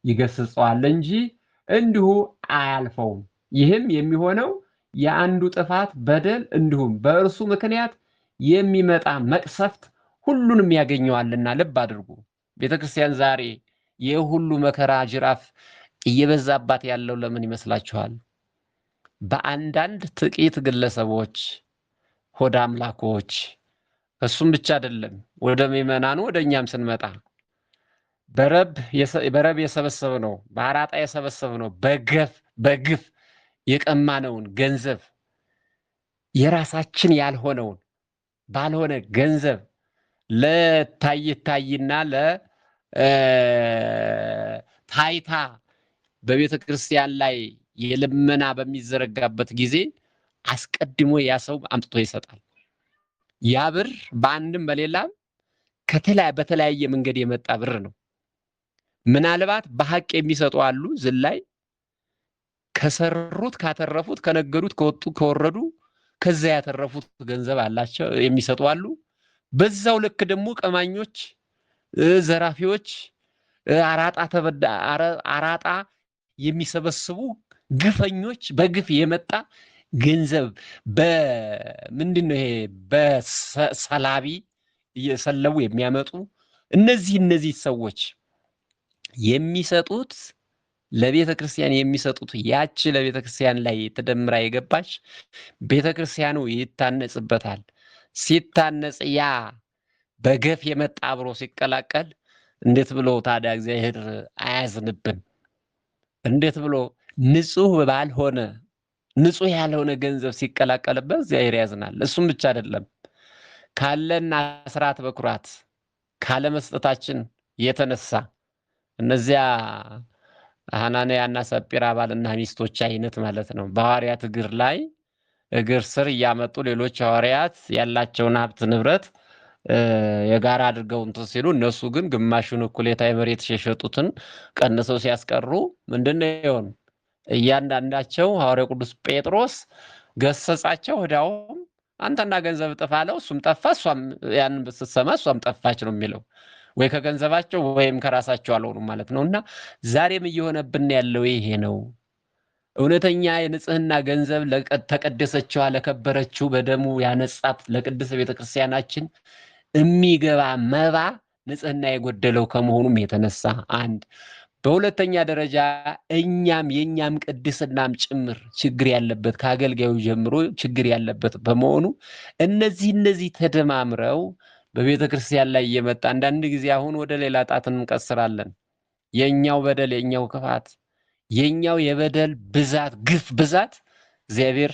ይገስጸዋል እንጂ እንዲሁ አያልፈውም። ይህም የሚሆነው የአንዱ ጥፋት በደል እንዲሁም በእርሱ ምክንያት የሚመጣ መቅሰፍት ሁሉንም ያገኘዋልና። ልብ አድርጉ። ቤተክርስቲያን ዛሬ የሁሉ መከራ ጅራፍ እየበዛባት ያለው ለምን ይመስላችኋል? በአንዳንድ ጥቂት ግለሰቦች ሆዳ አምላኮች። እሱም ብቻ አይደለም፣ ወደ ምእመናኑ ወደ እኛም ስንመጣ በረብ የሰበሰብነው በአራጣ የሰበሰብነው በግፍ የቀማነውን ገንዘብ የራሳችን ያልሆነውን ባልሆነ ገንዘብ ለታይታይና ለታይታ በቤተ ክርስቲያን ላይ የልመና በሚዘረጋበት ጊዜ አስቀድሞ ያ ሰው አምጥቶ ይሰጣል። ያ ብር በአንድም በሌላም በተለያየ መንገድ የመጣ ብር ነው። ምናልባት በሐቅ የሚሰጡ አሉ። ዝላይ ከሰሩት ካተረፉት ከነገዱት ከወጡ ከወረዱ ከዛ ያተረፉት ገንዘብ አላቸው የሚሰጡ አሉ። በዛው ልክ ደግሞ ቀማኞች፣ ዘራፊዎች፣ አራጣ የሚሰበስቡ ግፈኞች በግፍ የመጣ ገንዘብ በምንድነው ይሄ በሰላቢ እየሰለቡ የሚያመጡ እነዚህ ሰዎች የሚሰጡት ለቤተ ክርስቲያን የሚሰጡት ያቺ ለቤተ ክርስቲያን ላይ ተደምራ የገባች ቤተ ክርስቲያኑ ይታነጽበታል። ሲታነጽ ያ በገፍ የመጣ አብሮ ሲቀላቀል እንዴት ብሎ ታዲያ እግዚአብሔር አያዝንብን? እንዴት ብሎ ንጹህ ያልሆነ ገንዘብ ሲቀላቀልበት እግዚአብሔር ያዝናል። እሱም ብቻ አይደለም፣ ካለን አስራት በኩራት ካለመስጠታችን የተነሳ እነዚያ ሐናንያና ሰጲራ ባልና ሚስቶች አይነት ማለት ነው በሐዋርያት እግር ስር እያመጡ ሌሎች ሐዋርያት ያላቸውን ሀብት ንብረት የጋራ አድርገው እንትን ሲሉ እነሱ ግን ግማሹን እኩሌታ የመሬት የሸጡትን ቀንሰው ሲያስቀሩ ምንድነው የሆኑ? እያንዳንዳቸው ሐዋርያው ቅዱስ ጴጥሮስ ገሰጻቸው። ወዲያውም አንተና ገንዘብ ጥፋ አለው። እሱም ጠፋ፣ እሷም ያንን ስትሰማ እሷም ጠፋች ነው የሚለው። ወይ ከገንዘባቸው ወይም ከራሳቸው አልሆኑም ማለት ነውና ዛሬም እየሆነብን ያለው ይሄ ነው። እውነተኛ የንጽህና ገንዘብ ተቀደሰችዋ ለከበረችው በደሙ ያነጻት ለቅድስት ቤተክርስቲያናችን የሚገባ መባ ንጽህና የጎደለው ከመሆኑም የተነሳ አንድ፣ በሁለተኛ ደረጃ የኛም ቅድስናም ጭምር ችግር ያለበት ከአገልጋዩ ጀምሮ ችግር ያለበት በመሆኑ እነዚህ ተደማምረው በቤተ ክርስቲያን ላይ እየመጣ አንዳንድ ጊዜ አሁን ወደ ሌላ ጣት እንቀስራለን። የኛው በደል፣ የኛው ክፋት፣ የኛው የበደል ብዛት፣ ግፍ ብዛት እግዚአብሔር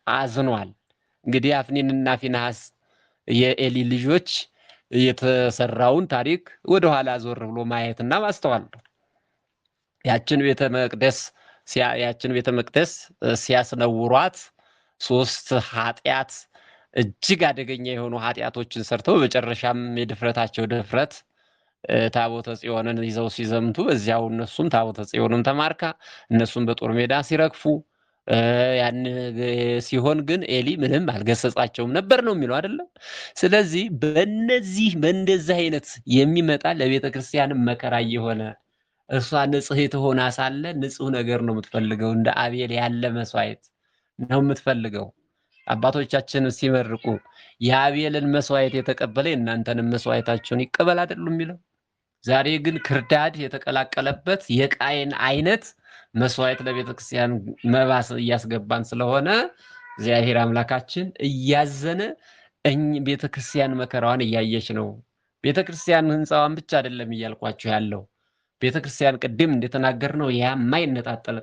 አዝኗል። እንግዲህ አፍኒንና ፊንሐስ የኤሊ ልጆች የተሰራውን ታሪክ ወደኋላ ዞር ብሎ ማየትና ማስተዋል ነው። ያችን ቤተ መቅደስ ሲያስነውሯት 3 ኃጢአት እጅግ አደገኛ የሆኑ ኃጢአቶችን ሰርተው በመጨረሻም የድፍረታቸው ድፍረት ታቦተ ጽዮንን ይዘው ሲዘምቱ በዚያው እነሱም ታቦተ ጽዮንም ተማርካ እነሱም በጦር ሜዳ ሲረግፉ ያን ሲሆን ግን ኤሊ ምንም አልገሰጻቸውም ነበር ነው የሚለው አይደለም። ስለዚህ በእንደዚህ አይነት የሚመጣ ለቤተ ክርስቲያን መከራ የሆነ እርሷ ንጽሕት ሆና ሳለ ንጹህ ነገር ነው የምትፈልገው። እንደ አቤል ያለ መስዋዕት ነው የምትፈልገው። አባቶቻችን ሲመርቁ የአቤልን መስዋዕት የተቀበለ እናንተንም መስዋዕታችሁን ይቀበል አይደሉም የሚለው። ዛሬ ግን ክርዳድ የተቀላቀለበት የቃየን አይነት መስዋዕት ለቤተ ክርስቲያን መባስ እያስገባን ስለሆነ እግዚአብሔር አምላካችን እያዘነ ቤተ ክርስቲያን መከራዋን እያየች ነው። ቤተ ክርስቲያን ህንፃዋን ብቻ አይደለም እያልኳችሁ ያለው ቤተ ክርስቲያን ቅድም እንደተናገርነው የማይነጣጠል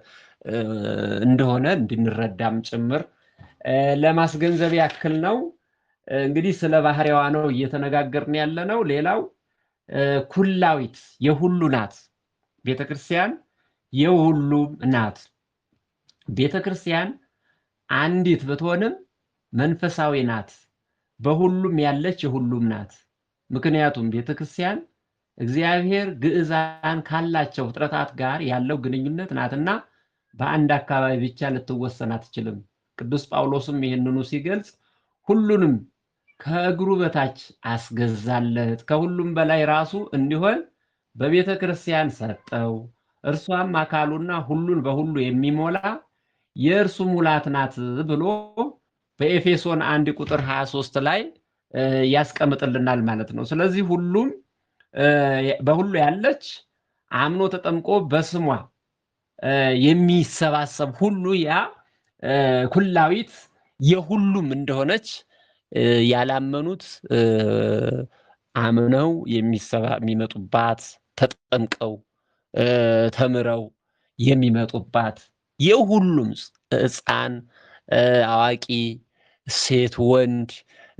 እንደሆነ እንድንረዳም ጭምር ለማስገንዘብ ያክል ነው። እንግዲህ ስለ ባህሪዋ ነው እየተነጋገርን ያለነው። ሌላው ኩላዊት የሁሉ ናት ቤተ ክርስቲያን፣ የሁሉም ናት ቤተ ክርስቲያን። አንዲት ብትሆንም መንፈሳዊ ናት፣ በሁሉም ያለች የሁሉም ናት። ምክንያቱም ቤተ ክርስቲያን እግዚአብሔር ግዕዛን ካላቸው ፍጥረታት ጋር ያለው ግንኙነት ናትና በአንድ አካባቢ ብቻ ልትወሰን አትችልም። ቅዱስ ጳውሎስም ይህንኑ ሲገልጽ ሁሉንም ከእግሩ በታች አስገዛለት፣ ከሁሉም በላይ ራሱ እንዲሆን በቤተ ክርስቲያን ሰጠው፣ እርሷም አካሉና ሁሉን በሁሉ የሚሞላ የእርሱ ሙላት ናት ብሎ በኤፌሶን 1:23 ላይ ያስቀምጥልናል ማለት ነው። ስለዚህ ሁሉም በሁሉ ያለች አምኖ ተጠምቆ በስሟ የሚሰባሰብ ሁሉ ያ ኩላዊት የሁሉም እንደሆነች ያላመኑት አምነው የሚመጡባት ተጠምቀው ተምረው የሚመጡባት የሁሉም ሕፃን አዋቂ ሴት ወንድ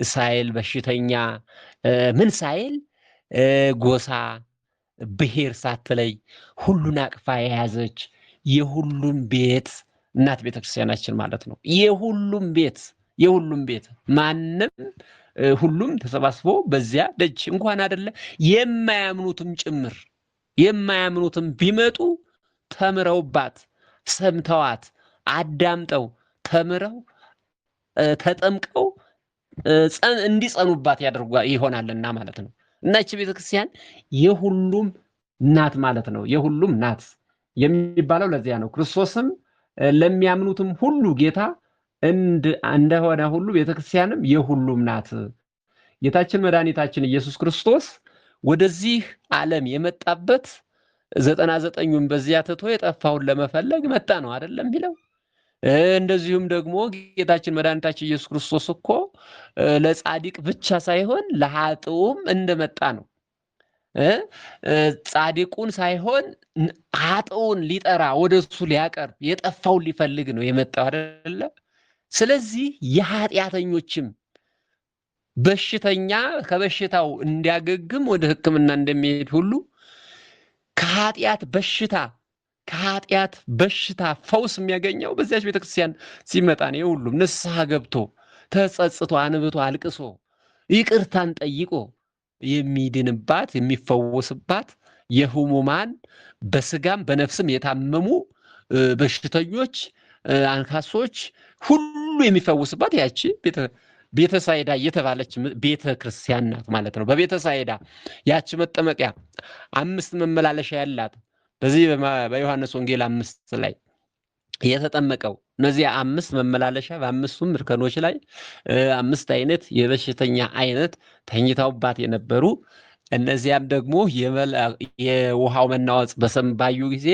ሳይል በሽተኛ ምን ሳይል ጎሳ ብሔር ሳትለይ ሁሉን አቅፋ የያዘች የሁሉም ቤት እናት ቤተክርስቲያናችን ማለት ነው። የሁሉም ቤት ማንም ሁሉም ተሰባስቦ በዚያ ደጅ እንኳን አይደለ የማያምኑትም ጭምር የማያምኑትም ቢመጡ ተምረውባት ሰምተዋት አዳምጠው ተምረው ተጠምቀው እንዲጸኑባት ይሆናልና ማለት ነው። እና እቺ ቤተክርስቲያን የሁሉም ናት ማለት ነው። የሁሉም ናት የሚባለው ለዚያ ነው። ክርስቶስም ለሚያምኑትም ሁሉ ጌታ እንደሆነ ሁሉ ቤተክርስቲያንም የሁሉም ናት። ጌታችን መድኃኒታችን ኢየሱስ ክርስቶስ ወደዚህ ዓለም የመጣበት 99ን በዚያ ትቶ የጠፋውን ለመፈለግ መጣ ነው አይደለም የሚለው። እንደዚሁም ደግሞ ጌታችን መድኃኒታችን ኢየሱስ ክርስቶስ እኮ ለጻድቅ ብቻ ሳይሆን ለኃጥኡም እንደመጣ ነው። ጻድቁን ሳይሆን ኃጥኡን ሊጠራ ወደሱ ሊያቀርብ የጠፋውን ሊፈልግ ነው የመጣው አይደለ? ስለዚህ የኃጢአተኞችም በሽተኛ ከበሽታው እንዲያገግም ወደ ሕክምና እንደሚሄድ ሁሉ ከኃጢአት በሽታ ፈውስ የሚያገኘው በዚያች ቤተክርስቲያን ሲመጣ ነው። ሁሉም ንስሐ ገብቶ ተጸጽቶ አንብቶ አልቅሶ ይቅርታን ጠይቆ የሚድንባት የሚፈወስባት የህሙማን በስጋም በነፍስም የታመሙ በሽተኞች አንካሶች ሁሉ የሚፈወስባት ያቺ ቤተሳይዳ እየተባለች ቤተክርስቲያን ናት ማለት ነው። በቤተሳይዳ ያቺ መጠመቂያ 5 መመላለሻ ያላት በዚህ በዮሐንስ ወንጌል 5 ላይ የተጠመቀው። እነዚህ 5 መመላለሻ በ5ቱም እርከኖች ላይ 5 አይነት የበሽተኛ አይነት ተኝተውባት የነበሩ እነዚያም ደግሞ የውሃው መናወጽ ባዩ ጊዜ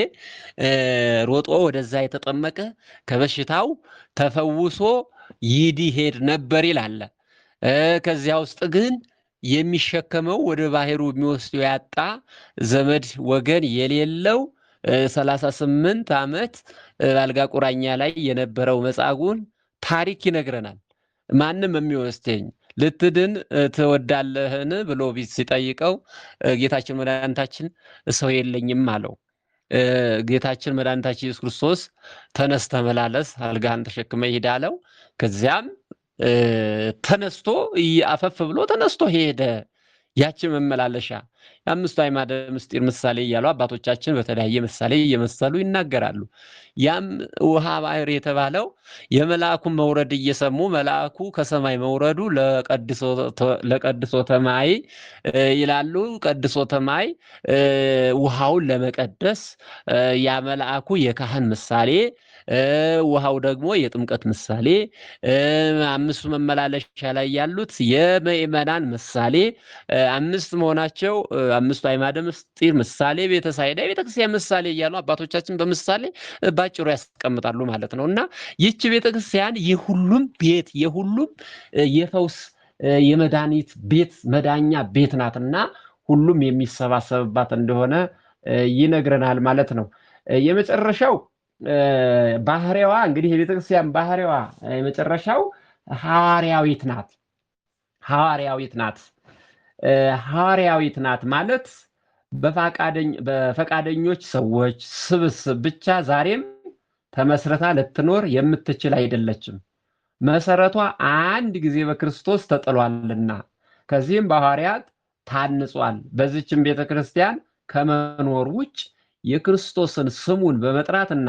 ሮጦ ወደዛ የተጠመቀ ከበሽታው ተፈውሶ ይሄድ ነበር ይላል። ከዚያ ውስጥ ግን የሚሸከመው ወደ ባህሩ የሚወስደው ያጣ ዘመድ ወገን የሌለው 38 ዓመት አልጋ ቁራኛ ላይ የነበረው መጻጉዕን ታሪክ ይነግረናል። ማንም የሚወስደኝ ልትድን ትወዳለህን ብሎ ሲጠይቀው ጌታችን መድኃኒታችን ሰው የለኝም አለው። ጌታችን መድኃኒታችን ኢየሱስ ክርስቶስ ተነስ ተመላለስ፣ አልጋህን ተሸክመ ሂድ አለው። ከዚያም ተነስቶ አፈፍ ብሎ ተነስቶ ሄደ። ያቺ መመላለሻ የአምስቱ አዕማደ ምስጢር ምሳሌ እያሉ አባቶቻችን በተለያየ ምሳሌ እየመሰሉ ይናገራሉ። ያም ውሃ ባህር የተባለው የመልአኩን መውረድ እየሰሙ መልአኩ ከሰማይ መውረዱ ለቀድሶተ ማይ ይላሉ። ቀድሶተ ማይ ውሃውን ለመቀደስ ያ መልአኩ የካህን ምሳሌ፣ ውሃው ደግሞ የጥምቀት ምሳሌ፣ 5ቱ መመላለሻ ላይ ያሉት የምእመናን ምሳሌ 5 መሆናቸው 5ቱ አዕማደ ምስጢር ምሳሌ፣ ቤተሳይዳ ቤተክርስቲያን ምሳሌ እያሉ አባቶቻችን በምሳሌ ባጭሩ ያስቀምጣሉ ማለት ነው። እና ይህች ቤተክርስቲያን የሁሉም ቤት የሁሉም የፈውስ የመድኃኒት ቤት መዳኛ ቤት ናትና ሁሉም የሚሰባሰብባት እንደሆነ ይነግረናል ማለት ነው። የመጨረሻው ባህሪዋ እንግዲህ የቤተክርስቲያን ባህሪዋ የመጨረሻው ሐዋርያዊት ናት። ሐዋርያዊት ናት። ሐዋርያዊት ናት ማለት በፈቃደኞች ሰዎች ስብስብ ብቻ ዛሬም ተመስርታ ልትኖር የምትችል አይደለችም። መሰረቷ አንድ ጊዜ በክርስቶስ ተጥሏልና ከዚህም በሐዋርያት ታንጿል። በዚህችም ቤተክርስቲያን ከመኖር ውጭ የክርስቶስን ስሙን በመጥራትና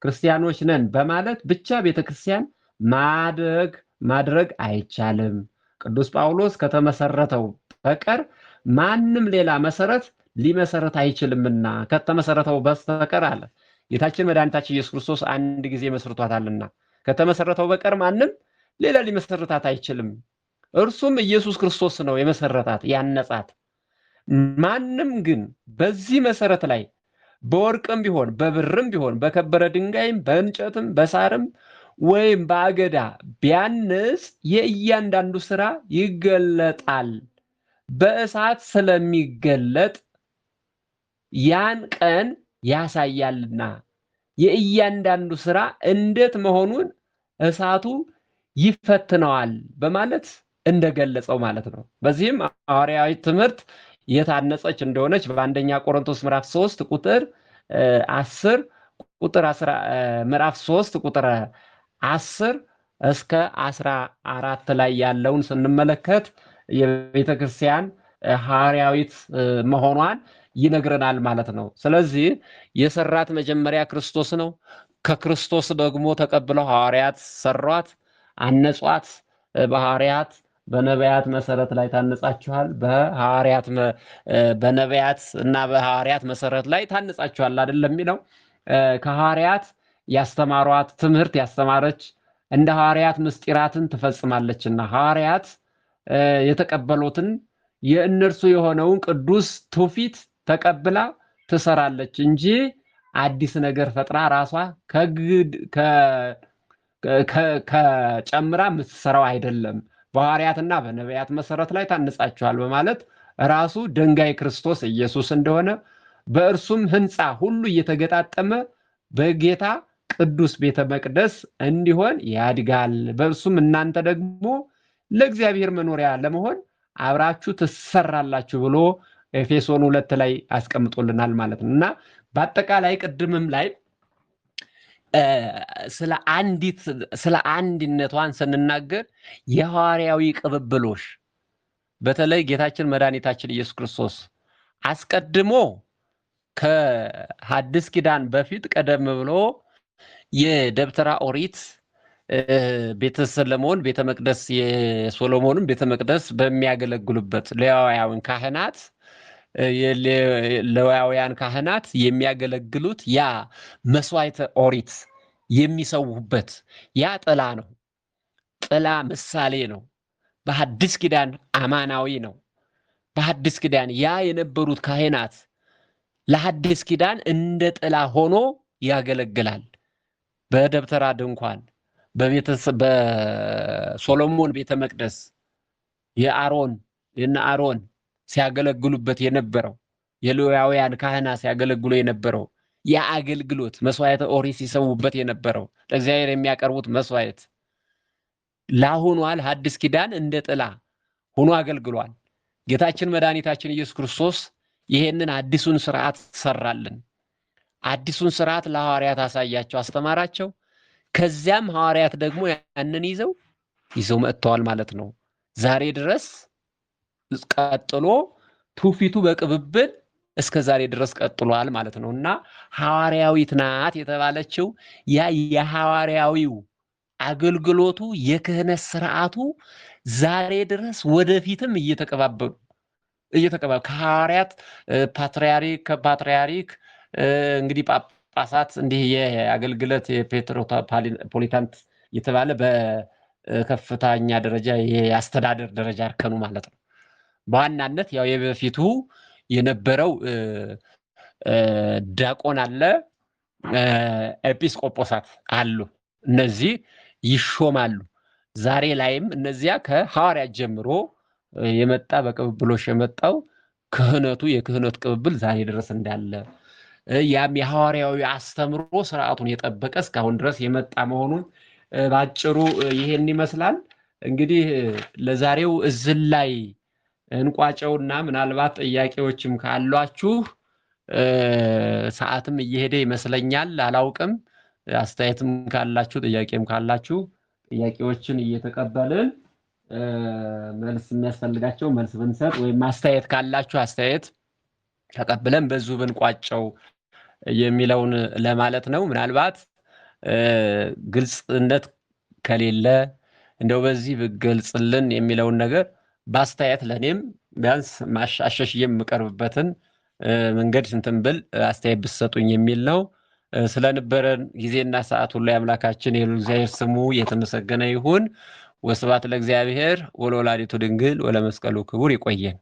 ክርስቲያኖች ነን በማለት ብቻ ቤተክርስቲያን ማድረግ አይቻልም። ቅዱስ ጳውሎስ ከተመሰረተው በቀር ማንም ሌላ መሰረት ሊመሰረት አይችልምና ከተመሰረተው በስተቀር አለ ጌታችን መድኃኒታችን ኢየሱስ ክርስቶስ አንድ ጊዜ መስርቷታልና ከተመሰረተው በቀር ማንም ሌላ ሊመሰረታት አይችልም። እርሱም ኢየሱስ ክርስቶስ ነው የመሰረታት ያነጻት። ማንም ግን በዚህ መሰረት ላይ በወርቅም ቢሆን በብርም ቢሆን በከበረ ድንጋይም በእንጨትም በሳርም ወይም በአገዳ ቢያንስ የእያንዳንዱ ስራ ይገለጣል። በእሳት ስለሚገለጥ ያን ቀን ያሳያልና የእያንዳንዱ ስራ እንዴት መሆኑን እሳቱ ይፈትነዋል በማለት እንደገለጸው ማለት ነው። በዚህም ሐዋርያዊ ትምህርት የታነጸች እንደሆነች በአንደኛ ቆሮንቶስ ምዕራፍ 3 ቁጥር 10 ቁጥር 10 ምዕራፍ 3 ቁጥር 10 እስከ 14 ላይ ያለውን ስንመለከት የቤተክርስቲያን ሐዋርያዊት መሆኗን ይነግረናል ማለት ነው። ስለዚህ የሰራት መጀመሪያ ክርስቶስ ነው። ከክርስቶስ ደግሞ ተቀብለው ሐዋርያት ሰሯት፣ አነጿት። በሐዋርያት በነቢያት መሰረት ላይ ታነጻችኋል፣ በነቢያት እና በሐዋርያት መሰረት ላይ ታነጻችኋል አይደለም የሚለው። ከሐዋርያት ያስተማሯት ትምህርት ያስተማረች እንደ ሐዋርያት ምስጢራትን ትፈጽማለችና ሐዋርያት የተቀበሉትን የእነርሱ የሆነውን ቅዱስ ትውፊት ተቀብላ ትሰራለች እንጂ አዲስ ነገር ፈጥራ ራሷ ከጨምራ የምትሰራው አይደለም። በሐዋርያትና በነቢያት መሰረት ላይ ታነጻችኋል በማለት ራሱ ድንጋይ ክርስቶስ ኢየሱስ እንደሆነ በእርሱም ሕንፃ ሁሉ እየተገጣጠመ በጌታ ቅዱስ ቤተ መቅደስ እንዲሆን ያድጋል። በእርሱም እናንተ ደግሞ ለእግዚአብሔር መኖሪያ ለመሆን አብራችሁ ትሰራላችሁ ብሎ ኤፌሶን 2 ላይ አስቀምጦልናል ማለት ነው። እና በአጠቃላይ ቅድምም ላይ ስለ አንድነቷን ስንናገር የሐዋርያዊ ቅብብሎሽ በተለይ ጌታችን መድኃኒታችን ኢየሱስ ክርስቶስ አስቀድሞ ከሐዲስ ኪዳን በፊት ቀደም ብሎ የደብተራ ኦሪት ቤተ ሰሎሞን ቤተ መቅደስ የሶሎሞንን ቤተ መቅደስ በሚያገለግሉበት ሌዋውያን ካህናት የሚያገለግሉት ያ መስዋዕተ ኦሪት የሚሰውበት ያ ጥላ ነው። ጥላ ምሳሌ ነው። በሐዲስ ኪዳን አማናዊ ነው። በሐዲስ ኪዳን ያ የነበሩት ካህናት ለሐዲስ ኪዳን እንደ ጥላ ሆኖ ያገለግላል። በደብተራ ድንኳን በሶሎሞን ቤተ መቅደስ የነ አሮን ሲያገለግሉበት የነበረው የሌዋውያን ካህናት ሲያገለግሉ የነበረው ያ አገልግሎት መስዋዕተ ኦሪት ሲሰውበት የነበረው ለእግዚአብሔር የሚያቀርቡት መስዋዕት ለአሁኗ ለሐዲስ ኪዳን እንደ ጥላ ሆኖ አገልግሏል። ጌታችን መድኃኒታችን ኢየሱስ ክርስቶስ ይሄንን አዲሱን ስርዓት ሰራልን። አዲሱን ስርዓት ለሐዋርያት አሳያቸው፣ አስተማራቸው። ከዚያም ሐዋርያት ደግሞ ያንን ይዘው መጥተዋል ማለት ነው። ዛሬ ድረስ ቀጥሎ ትውፊቱ በቅብብል እስከ ዛሬ ድረስ ቀጥሏል ማለት ነው እና ሐዋርያዊት ናት የተባለችው ያ የሐዋርያዊው አገልግሎቱ የክህነት ስርዓቱ ዛሬ ድረስ ወደፊትም እየተቀባበሉ ከሐዋርያት ከፓትርያርክ እንግዲህ ጳጳሳት እንዲህ የአገልግሎት የሜትሮፖሊታን የተባለ በከፍተኛ ደረጃ የአስተዳደር ደረጃ እርከኑ ማለት ነው። በዋናነት ያው የበፊቱ የነበረው ዲያቆን አለ፣ ኤጲስቆጶሳት አሉ። እነዚህ ይሾማሉ። ዛሬ ላይም እነዚያ ከሐዋርያት ጀምሮ የመጣ በቅብብሎሽ የመጣው የክህነቱ ቅብብል ዛሬ ድረስ እንዳለ ያም የሐዋርያዊ አስተምሮ ስርዓቱን የጠበቀ እስካሁን ድረስ የመጣ መሆኑን ባጭሩ ይሄን ይመስላል። እንግዲህ ለዛሬው እዚህ ላይ እንቋጨውና ምናልባት ጥያቄዎችም ካሏችሁ ሰዓትም እየሄደ ይመስለኛል፣ አላውቅም። አስተያየትም ካላችሁ ጥያቄም ካላችሁ ጥያቄዎችን እየተቀበልን መልስ የሚያስፈልጋቸው መልስ ብንሰጥ ወይም አስተያየት ካላችሁ አስተያየት ተቀብለን በዙ ብንቋጨው የሚለውን ለማለት ነው። ምናልባት ግልጽነት ከሌለ እንደው በዚህ ብገልጽልን የሚለውን ነገር በአስተያየት ለኔም ቢያንስ ማሻሻሽ የምቀርብበትን መንገድ እንትን ብል አስተያየት ብትሰጡኝ የሚል ነው። ስለነበረን ጊዜና ሰዓት ሁሉ የአምላካችን የእግዚአብሔር ስሙ የተመሰገነ ይሁን። ወስብሐት ለእግዚአብሔር ወለወላዲቱ ድንግል ወለመስቀሉ ክቡር። ይቆየን።